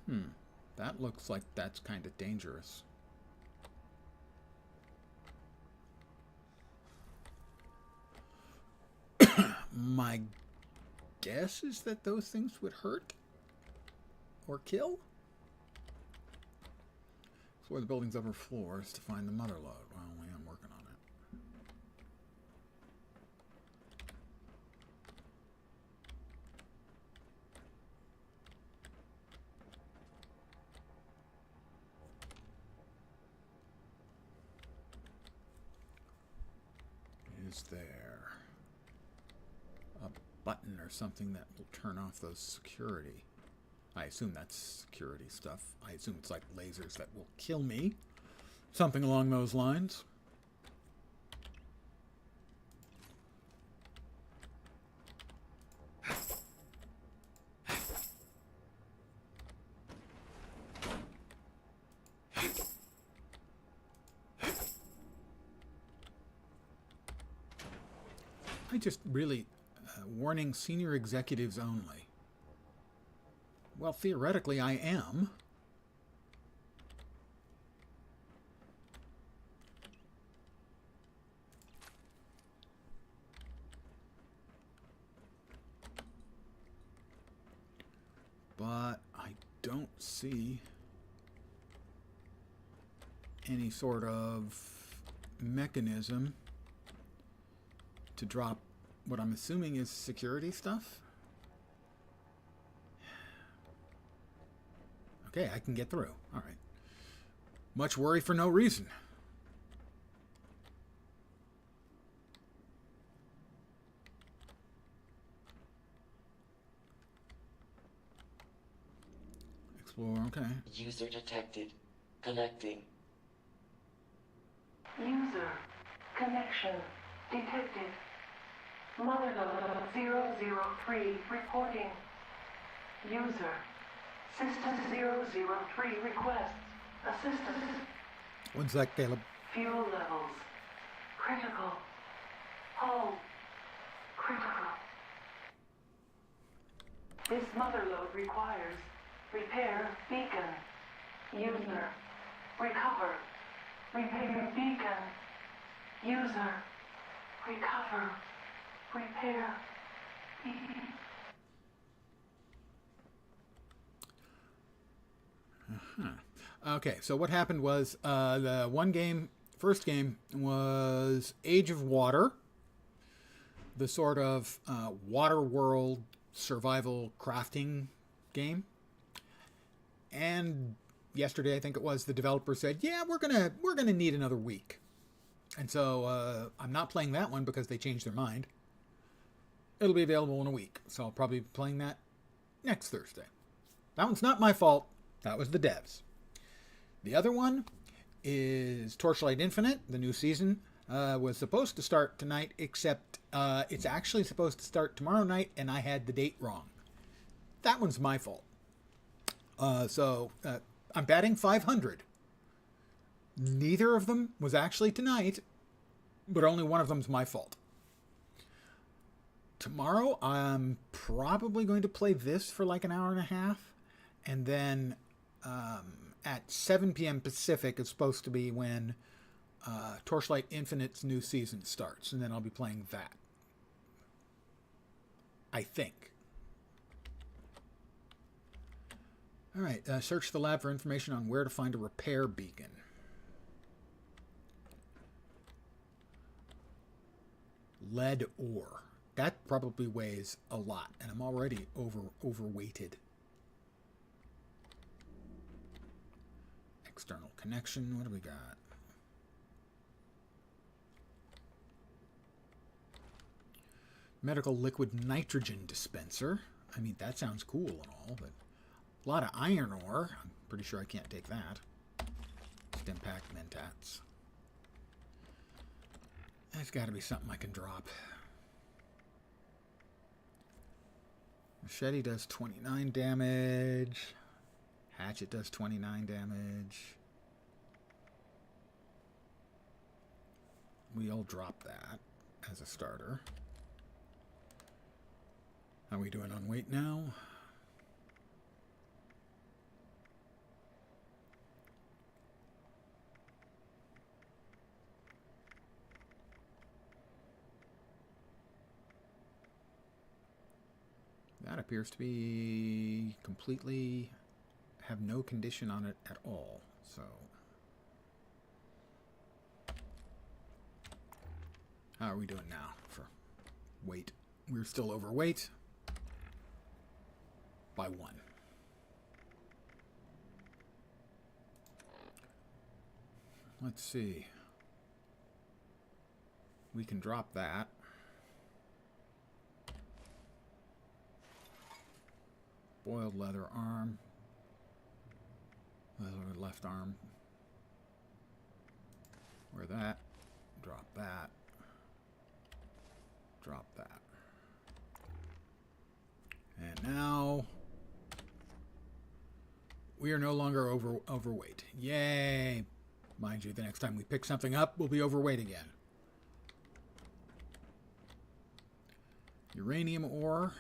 and that looks like that's kind of dangerous. My guess is that those things would hurt or kill. Explore the building's upper floors to find the mother lode. Well, yeah, I'm working on it. Is there a button or something that will turn off those security? I assume that's security stuff. I assume it's like lasers that will kill me. Something along those lines. I just really warning senior executives only. Well, theoretically, I am. But I don't see any sort of mechanism to drop what I'm assuming is security stuff. Okay, I can get through. All right. Much worry for no reason. Explore, okay. User detected. Connecting. User connection detected. Mother node 003 reporting. User System 003 requests assistance. One sec, Caleb. Fuel levels critical. Hull critical. This mother load requires repair beacon. User recover. Repair beacon. User recover. Repair beacon. Okay, so what happened was the first game was Age of Water, the sort of water world survival crafting game. And yesterday, I think it was, the developer said, yeah, we're gonna need another week. And so I'm not playing that one because they changed their mind. It'll be available in a week, so I'll probably be playing that next Thursday. That one's not my fault. That was the devs. The other one is Torchlight Infinite. The new season was supposed to start tonight, except it's actually supposed to start tomorrow night, and I had the date wrong. That one's my fault. So I'm batting 500. Neither of them was actually tonight, but only one of them's my fault. Tomorrow, I'm probably going to play this for like an hour and a half, and then at 7 p.m. Pacific is supposed to be when Torchlight Infinite's new season starts, and then I'll be playing that. I think. All right, search the lab for information on where to find a repair beacon. Lead ore. That probably weighs a lot, and I'm already overweighted. External connection. What do we got? Medical liquid nitrogen dispenser. I mean, that sounds cool and all, but a lot of iron ore. I'm pretty sure I can't take that. Stimpack mentats. There's got to be something I can drop. Machete does 29 damage. Hatchet does 29 damage. We'll drop that as a starter. How are we doing on weight now? That appears to be completely, have no condition on it at all, so. How are we doing now for weight? We're still overweight by 1. Let's see. We can drop that. Boiled leather arm. Leather left arm. Wear that. Drop that. Drop that. And now we are no longer overweight. Yay! Mind you, the next time we pick something up, we'll be overweight again. Uranium ore.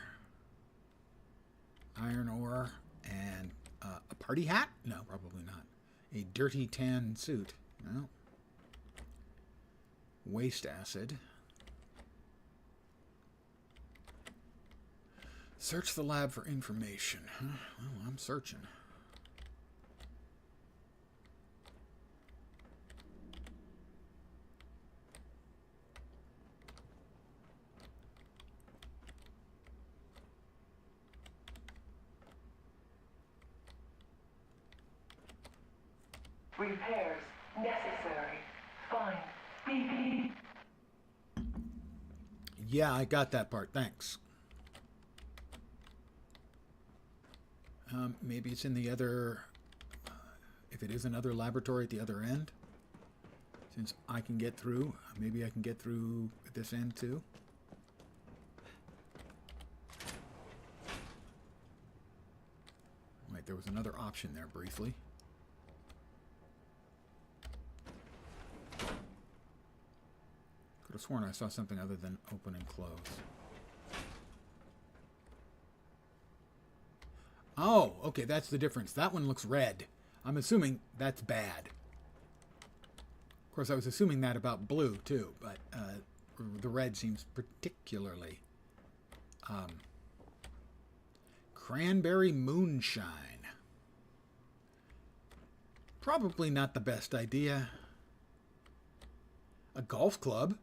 Iron ore, and a party hat? No, probably not. A dirty tan suit. No. Waste acid. Search the lab for information. Huh? Well, I'm searching. Repairs necessary. Find BP. Yeah, I got that part. Thanks. Maybe it's in the other... if it is another laboratory at the other end. Since I can get through, maybe I can get through at this end too. Wait, there was another option there briefly. Could have sworn I saw something other than open and close. Oh, okay, that's the difference. That one looks red. I'm assuming that's bad. Of course, I was assuming that about blue, too, but the red seems particularly... cranberry moonshine. Probably not the best idea. A golf club?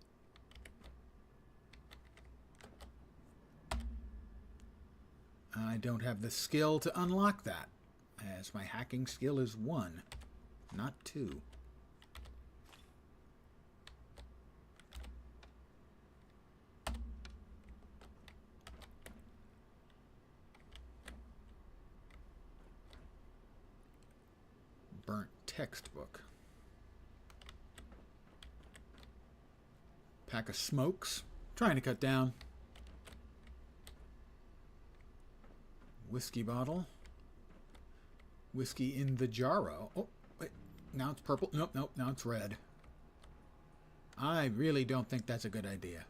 I don't have the skill to unlock that. as my hacking skill is 1, not 2. Burnt textbook. Pack of smokes. Trying to cut down. Whiskey bottle. Whiskey in the jarro. Oh, wait. Now it's purple. Nope, nope. Now it's red. I really don't think that's a good idea.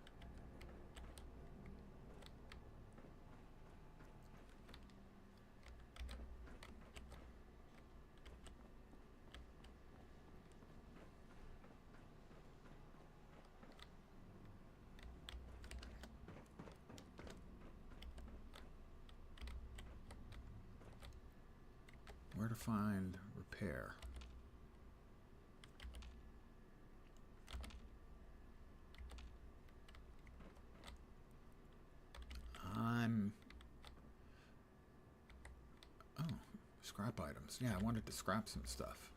Where to find repair? Oh, scrap items. Yeah, I wanted to scrap some stuff.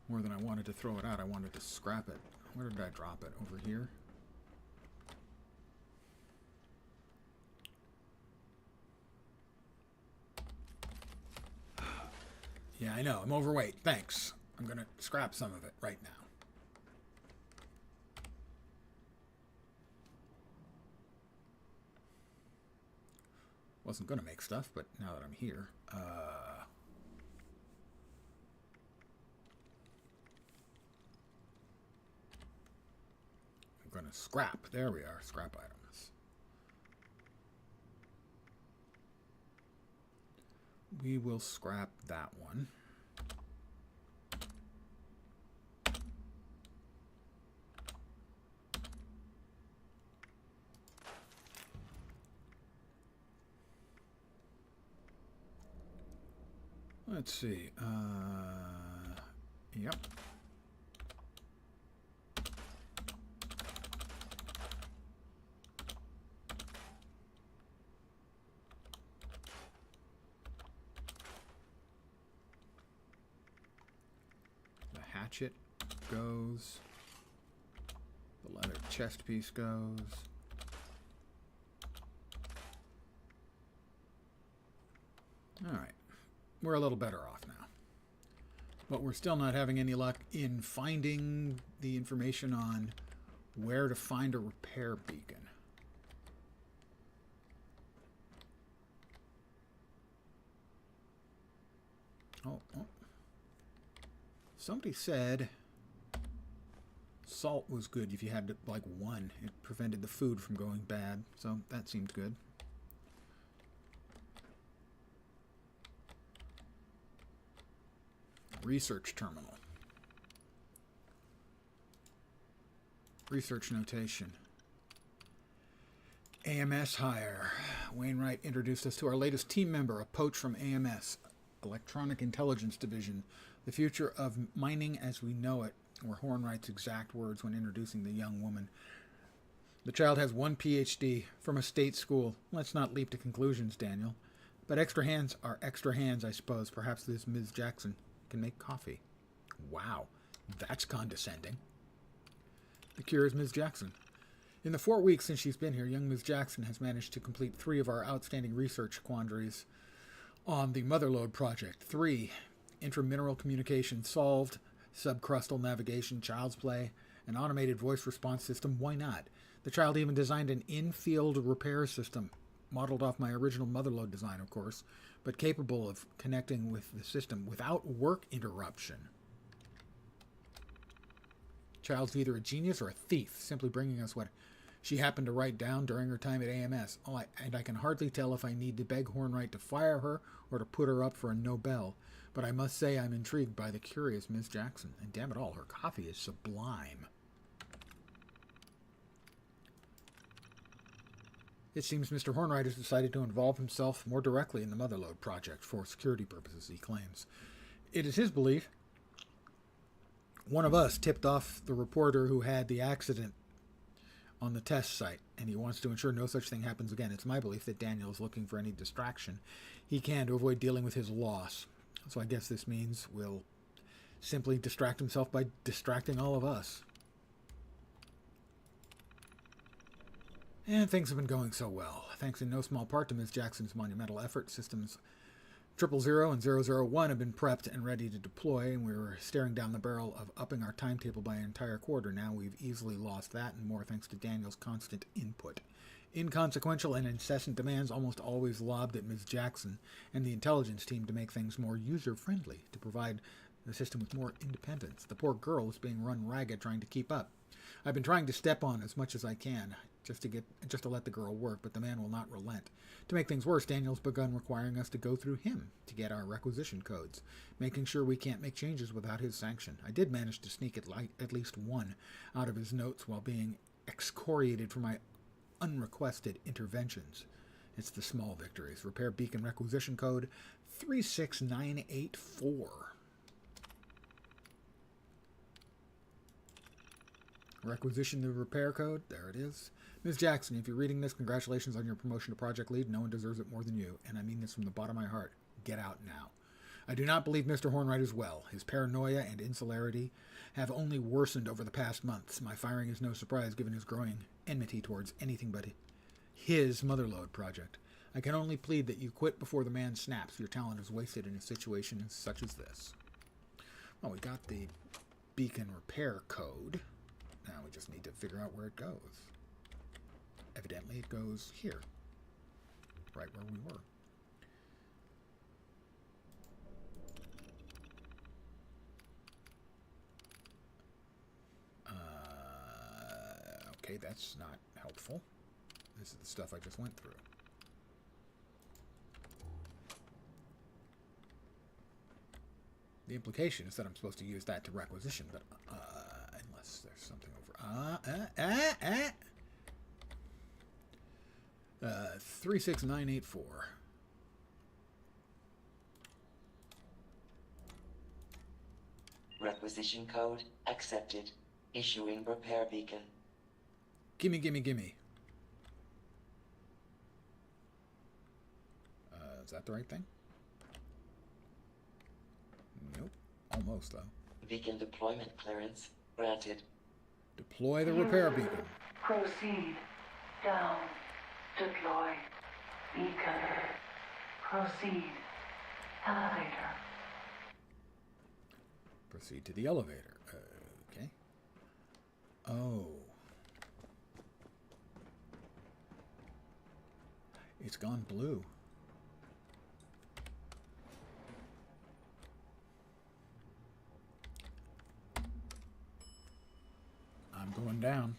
More than I wanted to throw it out, I wanted to scrap it. Where did I drop it? Over here? Yeah, I know. I'm overweight. Thanks. I'm going to scrap some of it right now. Wasn't going to make stuff, but now that I'm here, I'm going to scrap. There we are. Scrap items. We will scrap that one. Let's see. Yep. The hatchet goes. The leather chest piece goes. All right. We're a little better off now. But we're still not having any luck in finding the information on where to find a repair beacon. Oh. Somebody said salt was good if you had like 1. It prevented the food from going bad, so that seemed good. Research terminal. Research notation. AMS hire. Wainwright introduced us to our latest team member, a poach from AMS, Electronic Intelligence Division. The future of mining as we know it, were Hornwright's exact words when introducing the young woman. The child has 1 PhD from a state school. Let's not leap to conclusions, Daniel. But extra hands are extra hands, I suppose. Perhaps this Ms. Jackson can make coffee. Wow, that's condescending. The cure is Ms. Jackson. In the 4 weeks since she's been here, young Ms. Jackson has managed to complete 3 of our outstanding research quandaries on the Motherlode project. 3, intramineral communication solved, subcrustal navigation, child's play, an automated voice response system. Why not? The child even designed an in-field repair system, modeled off my original Motherlode design, of course, but capable of connecting with the system without work interruption. Child's either a genius or a thief, simply bringing us what she happened to write down during her time at AMS. And I can hardly tell if I need to beg Hornwright to fire her or to put her up for a Nobel. But I must say I'm intrigued by the curious Miss Jackson. And damn it all, her coffee is sublime. It seems Mr. Hornwright has decided to involve himself more directly in the Motherlode project for security purposes, he claims. It is his belief one of us tipped off the reporter who had the accident on the test site, and he wants to ensure no such thing happens again. It's my belief that Daniel is looking for any distraction he can to avoid dealing with his loss. So I guess this means we'll simply distract himself by distracting all of us. And things have been going so well, thanks in no small part to Ms. Jackson's monumental effort. Systems 000 and 001 have been prepped and ready to deploy, and we were staring down the barrel of upping our timetable by an entire quarter. Now we've easily lost that and more thanks to Daniel's constant input. Inconsequential and incessant demands almost always lobbed at Ms. Jackson and the intelligence team to make things more user-friendly, to provide the system with more independence. The poor girl is being run ragged trying to keep up. I've been trying to step on as much as I can, just to let the girl work, but the man will not relent. To make things worse, Daniel's begun requiring us to go through him to get our requisition codes, making sure we can't make changes without his sanction. I did manage to sneak at least one out of his notes while being excoriated for my unrequested interventions. It's the small victories. Repair beacon requisition code 36984. Requisition the repair code. There it is. Ms. Jackson, if you're reading this, congratulations on your promotion to project lead. No one deserves it more than you, and I mean this from the bottom of my heart. Get out now. I do not believe Mr. Hornwright is well. His paranoia and insularity have only worsened over the past months. My firing is no surprise given his growing enmity towards anything but his Motherlode project. I can only plead that you quit before the man snaps. Your talent is wasted in a situation such as this. Well, we got the beacon repair code. Now we just need to figure out where it goes. Evidently it goes here. Right where we were. Okay, that's not helpful. This is the stuff I just went through. The implication is that I'm supposed to use that to requisition, but unless there's something over 36984. Requisition code accepted. Issuing repair beacon. Gimme, gimme, gimme. Is that the right thing? Nope. Almost, though. Beacon deployment clearance granted. Deploy the repair beacon. Proceed. Down. Deploy. Beacon. Proceed. Elevator. Proceed to the elevator. Okay. Oh. It's gone blue. I'm going down.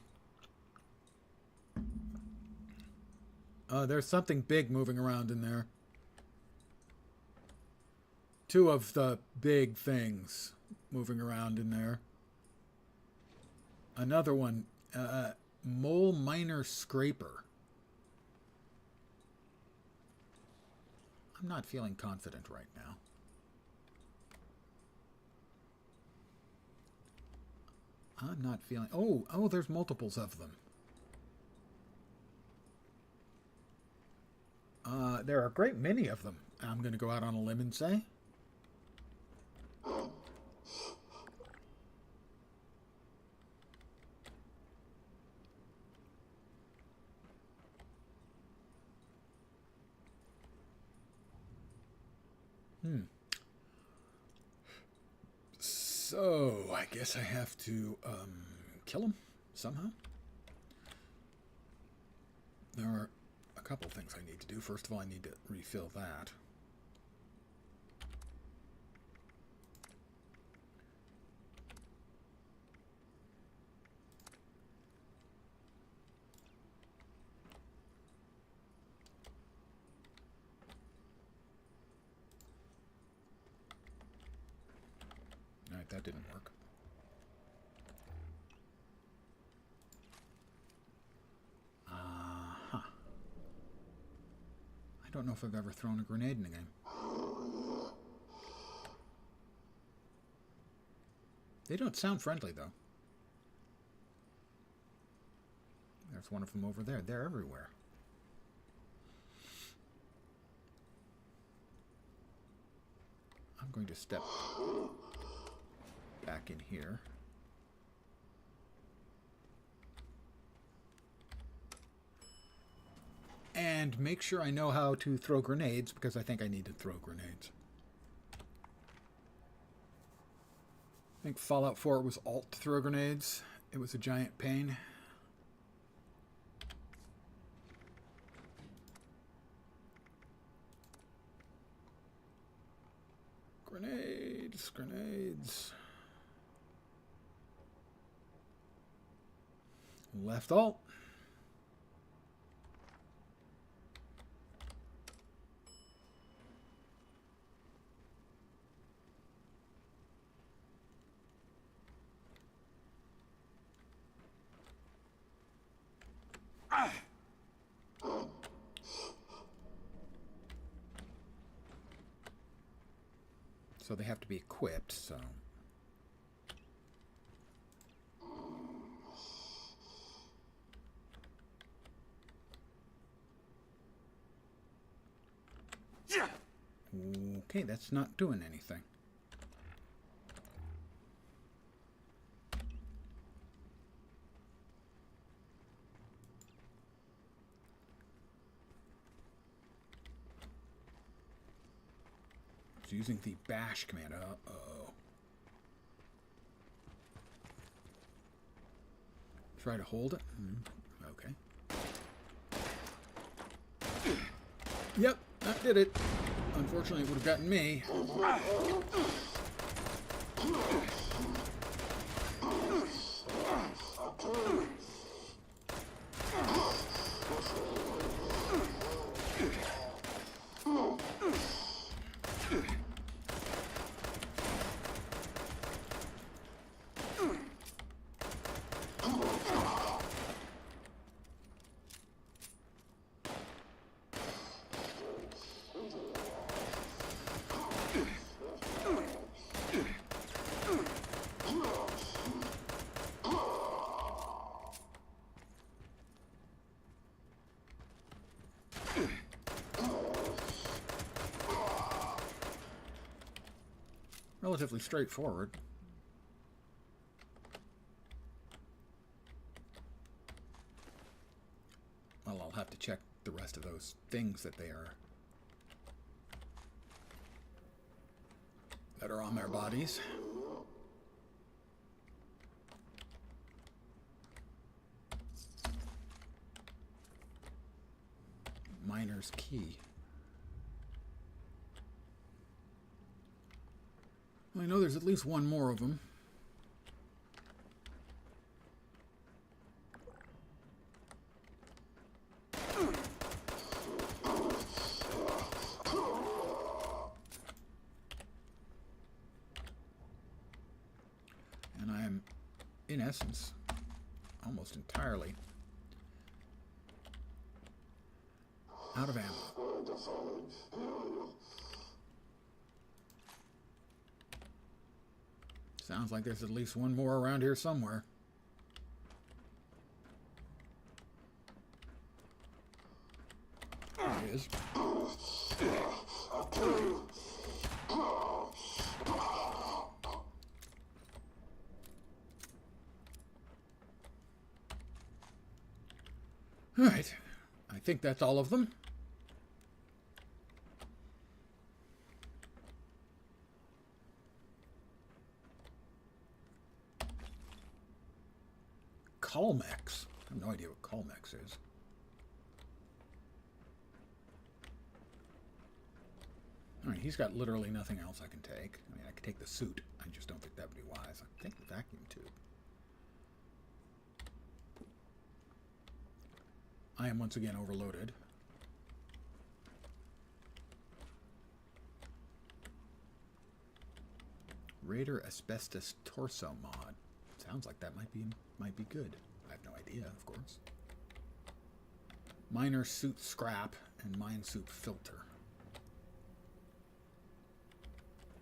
There's something big moving around in there. Two of the big things moving around in there. Another one, Mole Miner Scraper. I'm not feeling confident right now. I'm not feeling... Oh, there's multiples of them. There are a great many of them, I'm going to go out on a limb and say. So, I guess I have to, kill him somehow. There are a couple things I need to do. First of all, I need to refill that. Alright, that didn't work. I don't know if I've ever thrown a grenade in a game. They don't sound friendly, though. They're There's one of them over there. They're everywhere. I'm going to step back in here. And make sure I know how to throw grenades, because I think I need to throw grenades. I think Fallout 4 was Alt to throw grenades. It was a giant pain. Grenades, grenades. Left Alt. So they have to be equipped, so... Okay, that's not doing anything. It's using the bash command. Uh-oh. Try to hold it. Okay. Yep, that did it. Unfortunately, it would have gotten me. Relatively straightforward. Well, I'll have to check the rest of those things that are on their bodies. Miner's key. I know there's at least one more of them. And I am, in essence, almost entirely out of ammo. Sounds like there's at least one more around here somewhere. There he is. All right. I think that's all of them. Colmex. I have no idea what Colmex is. Alright, he's got literally nothing else I can take. I mean, I could take the suit. I just don't think that would be wise. I think the vacuum tube. I am once again overloaded. Raider Asbestos Torso mod. Sounds like that might be good. I have no idea, of course. Miner suit scrap and mine suit filter.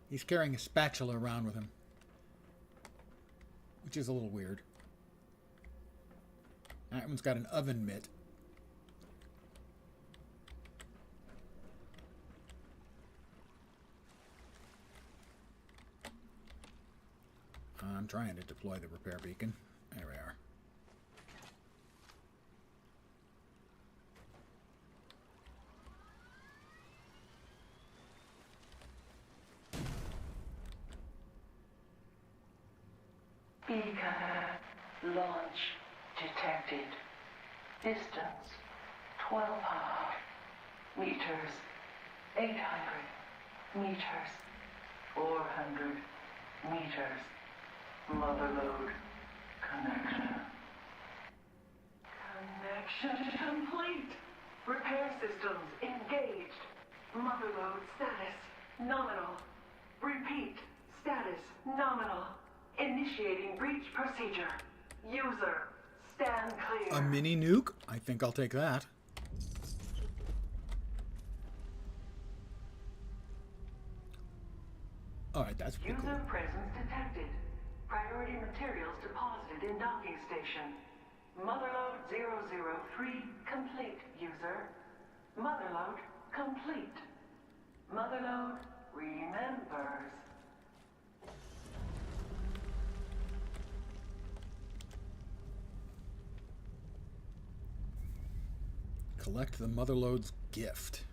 He's carrying a spatula around with him, which is a little weird. That one's got an oven mitt. I'm trying to deploy the repair beacon. There we are. Beacon launch detected. Distance 1200 meters, 800 meters, 400 meters. Motherload connection. Connection complete. Repair systems engaged. Motherload status nominal. Repeat, status nominal. Initiating breach procedure. User, stand clear. A mini nuke? I think I'll take that. Alright, that's pretty cool. User presence detected. Priority materials deposited in docking station. Motherload 003 complete, user. Motherload complete. Motherload remembers. Collect the Motherload's gift.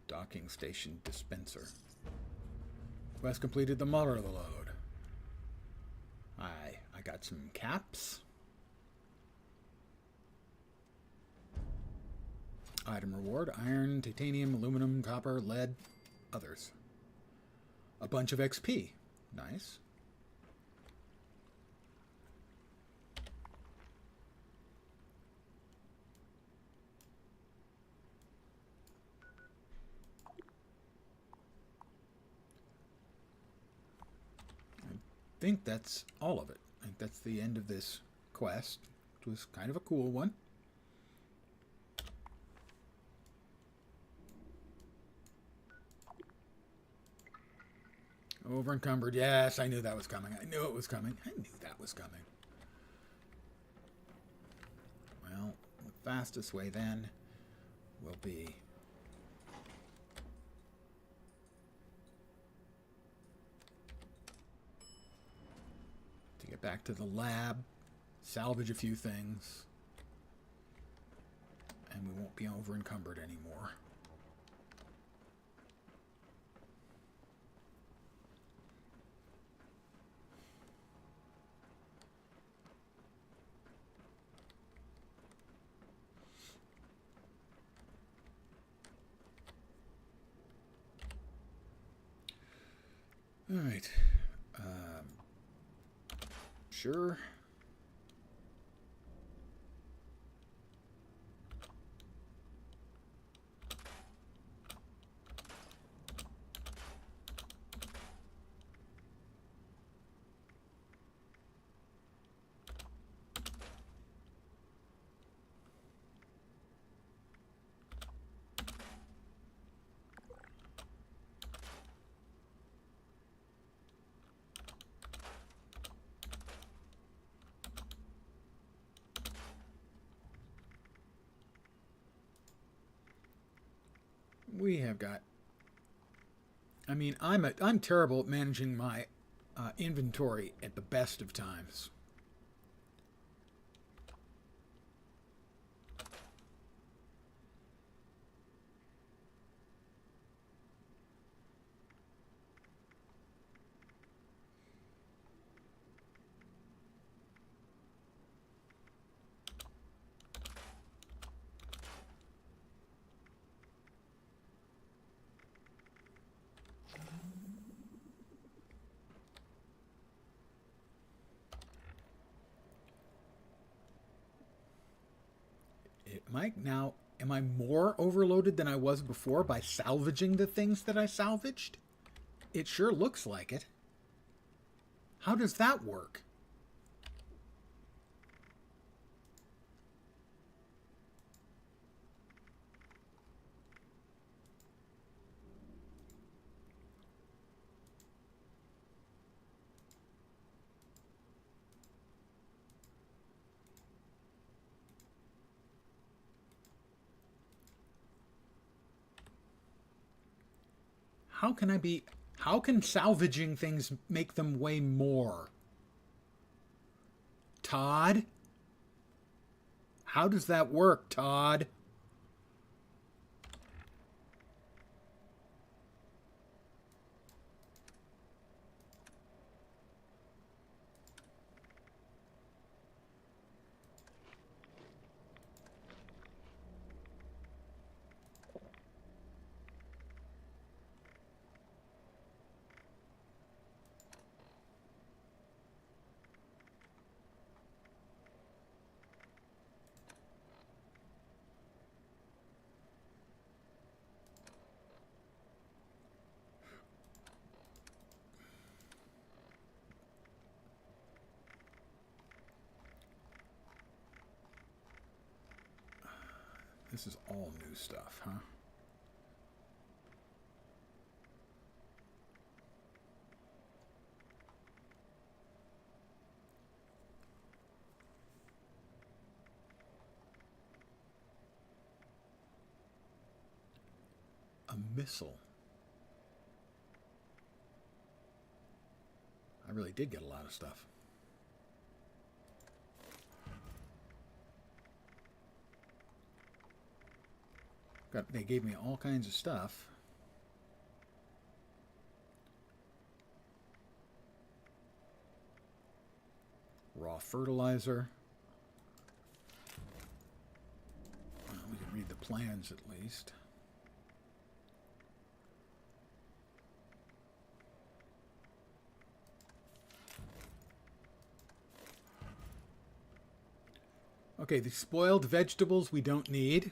Docking station dispenser. Quest completed the Motherload. I got some caps. Item reward: iron, titanium, aluminum, copper, lead, others. A bunch of XP. Nice. I think that's all of it. I think that's the end of this quest. It was kind of a cool one. Over encumbered. Yes, I knew that was coming. I knew it was coming. I knew that was coming. Well, the fastest way then will be to get back to the lab, salvage a few things, and we won't be over encumbered anymore. All right. Sure. We have got. I mean, I'm terrible at managing my inventory at the best of times. Mike, now, am I more overloaded than I was before by salvaging the things that I salvaged? It sure looks like it. How does that work? How can salvaging things make them weigh more? Todd? How does that work, Todd? This is all new stuff, huh? A missile. I really did get a lot of stuff. They gave me all kinds of stuff. Raw fertilizer. Well, we can read the plans at least. Okay, the spoiled vegetables we don't need.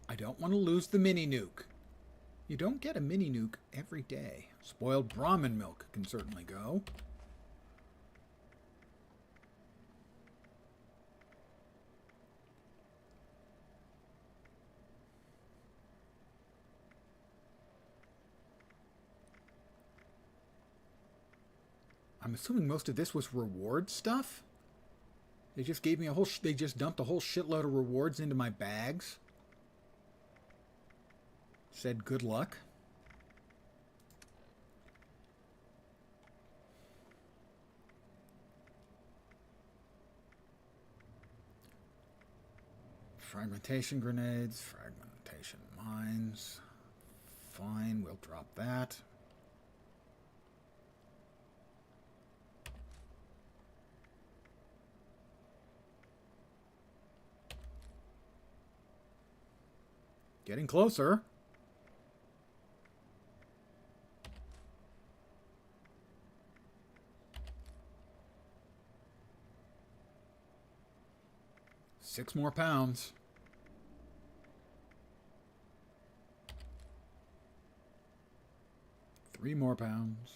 I don't want to lose the mini nuke. You don't get a mini nuke every day. Spoiled Brahmin milk can certainly go. I'm assuming most of this was reward stuff. They just gave me a whole. They just dumped a whole shitload of rewards into my bags. Said good luck. Fragmentation grenades, fragmentation mines. Fine, we'll drop that. Getting closer. Six more pounds. Three more pounds.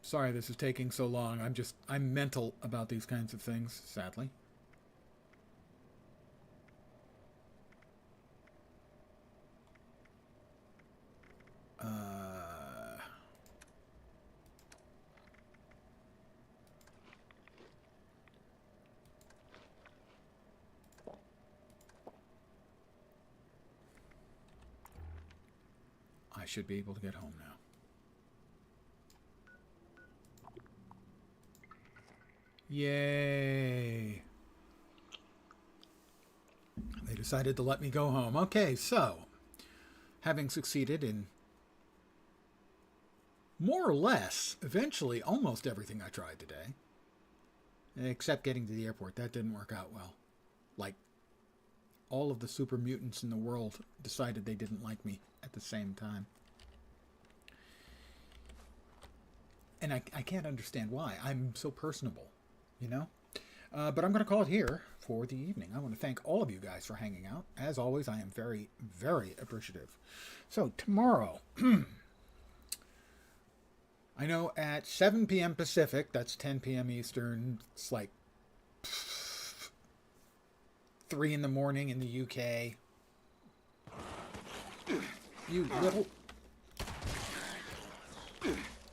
Sorry this is taking so long. I'm mental about these kinds of things, sadly. I should be able to get home now. Yay! They decided to let me go home. Okay, so, having succeeded in more or less, eventually, almost everything I tried today, except getting to the airport, that didn't work out well. Like, all of the super mutants in the world decided they didn't like me at the same time. And I can't understand why. I'm so personable, you know? But I'm going to call it here for the evening. I want to thank all of you guys for hanging out. As always, I am very, very appreciative. So tomorrow, I know at 7 p.m. Pacific, that's 10 p.m. Eastern, it's like 3 in the morning in the UK. You little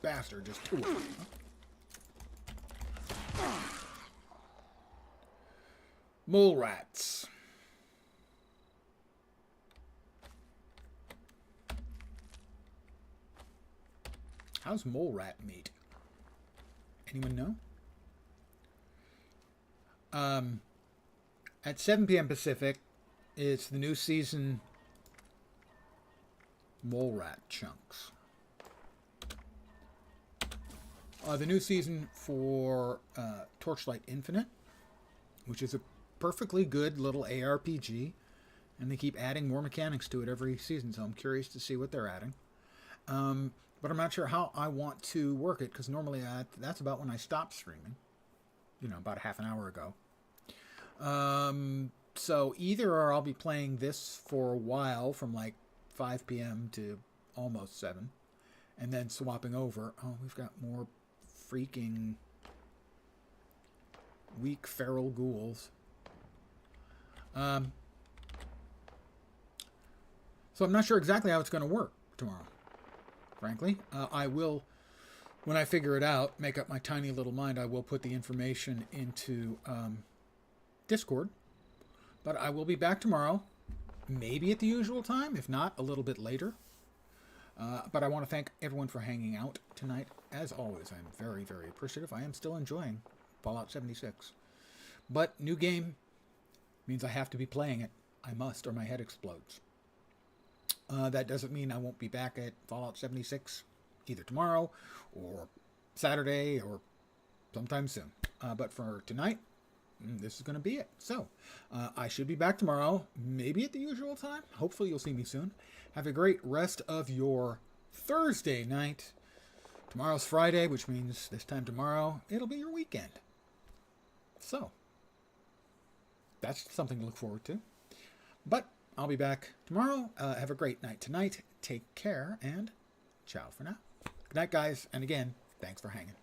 bastard, just 2 of them. Mole rats. How's mole rat meat? Anyone know? At 7 p.m. Pacific, it's the new season mole rat chunks. The new season for Torchlight Infinite, which is a perfectly good little ARPG, and they keep adding more mechanics to it every season, so I'm curious to see what they're adding. But I'm not sure how I want to work it, because normally that's about when I stop streaming. You know, about half an hour ago. So either I'll be playing this for a while, from like 5 p.m. to almost 7, and then swapping over. Oh, we've got more freaking weak feral ghouls. So I'm not sure exactly how it's going to work tomorrow. Frankly, I will, when I figure it out, make up my tiny little mind, I will put the information into Discord. But I will be back tomorrow, maybe at the usual time, if not, a little bit later. But I want to thank everyone for hanging out tonight. As always, I'm very, very appreciative. I am still enjoying Fallout 76. But new game means I have to be playing it. I must, or my head explodes. That doesn't mean I won't be back at Fallout 76 either tomorrow or Saturday or sometime soon. But for tonight, this is going to be it. So, I should be back tomorrow, maybe at the usual time. Hopefully you'll see me soon. Have a great rest of your Thursday night. Tomorrow's Friday, which means this time tomorrow, it'll be your weekend. So, that's something to look forward to. But I'll be back tomorrow. Have a great night tonight. Take care, and ciao for now. Good night, guys. And again, thanks for hanging.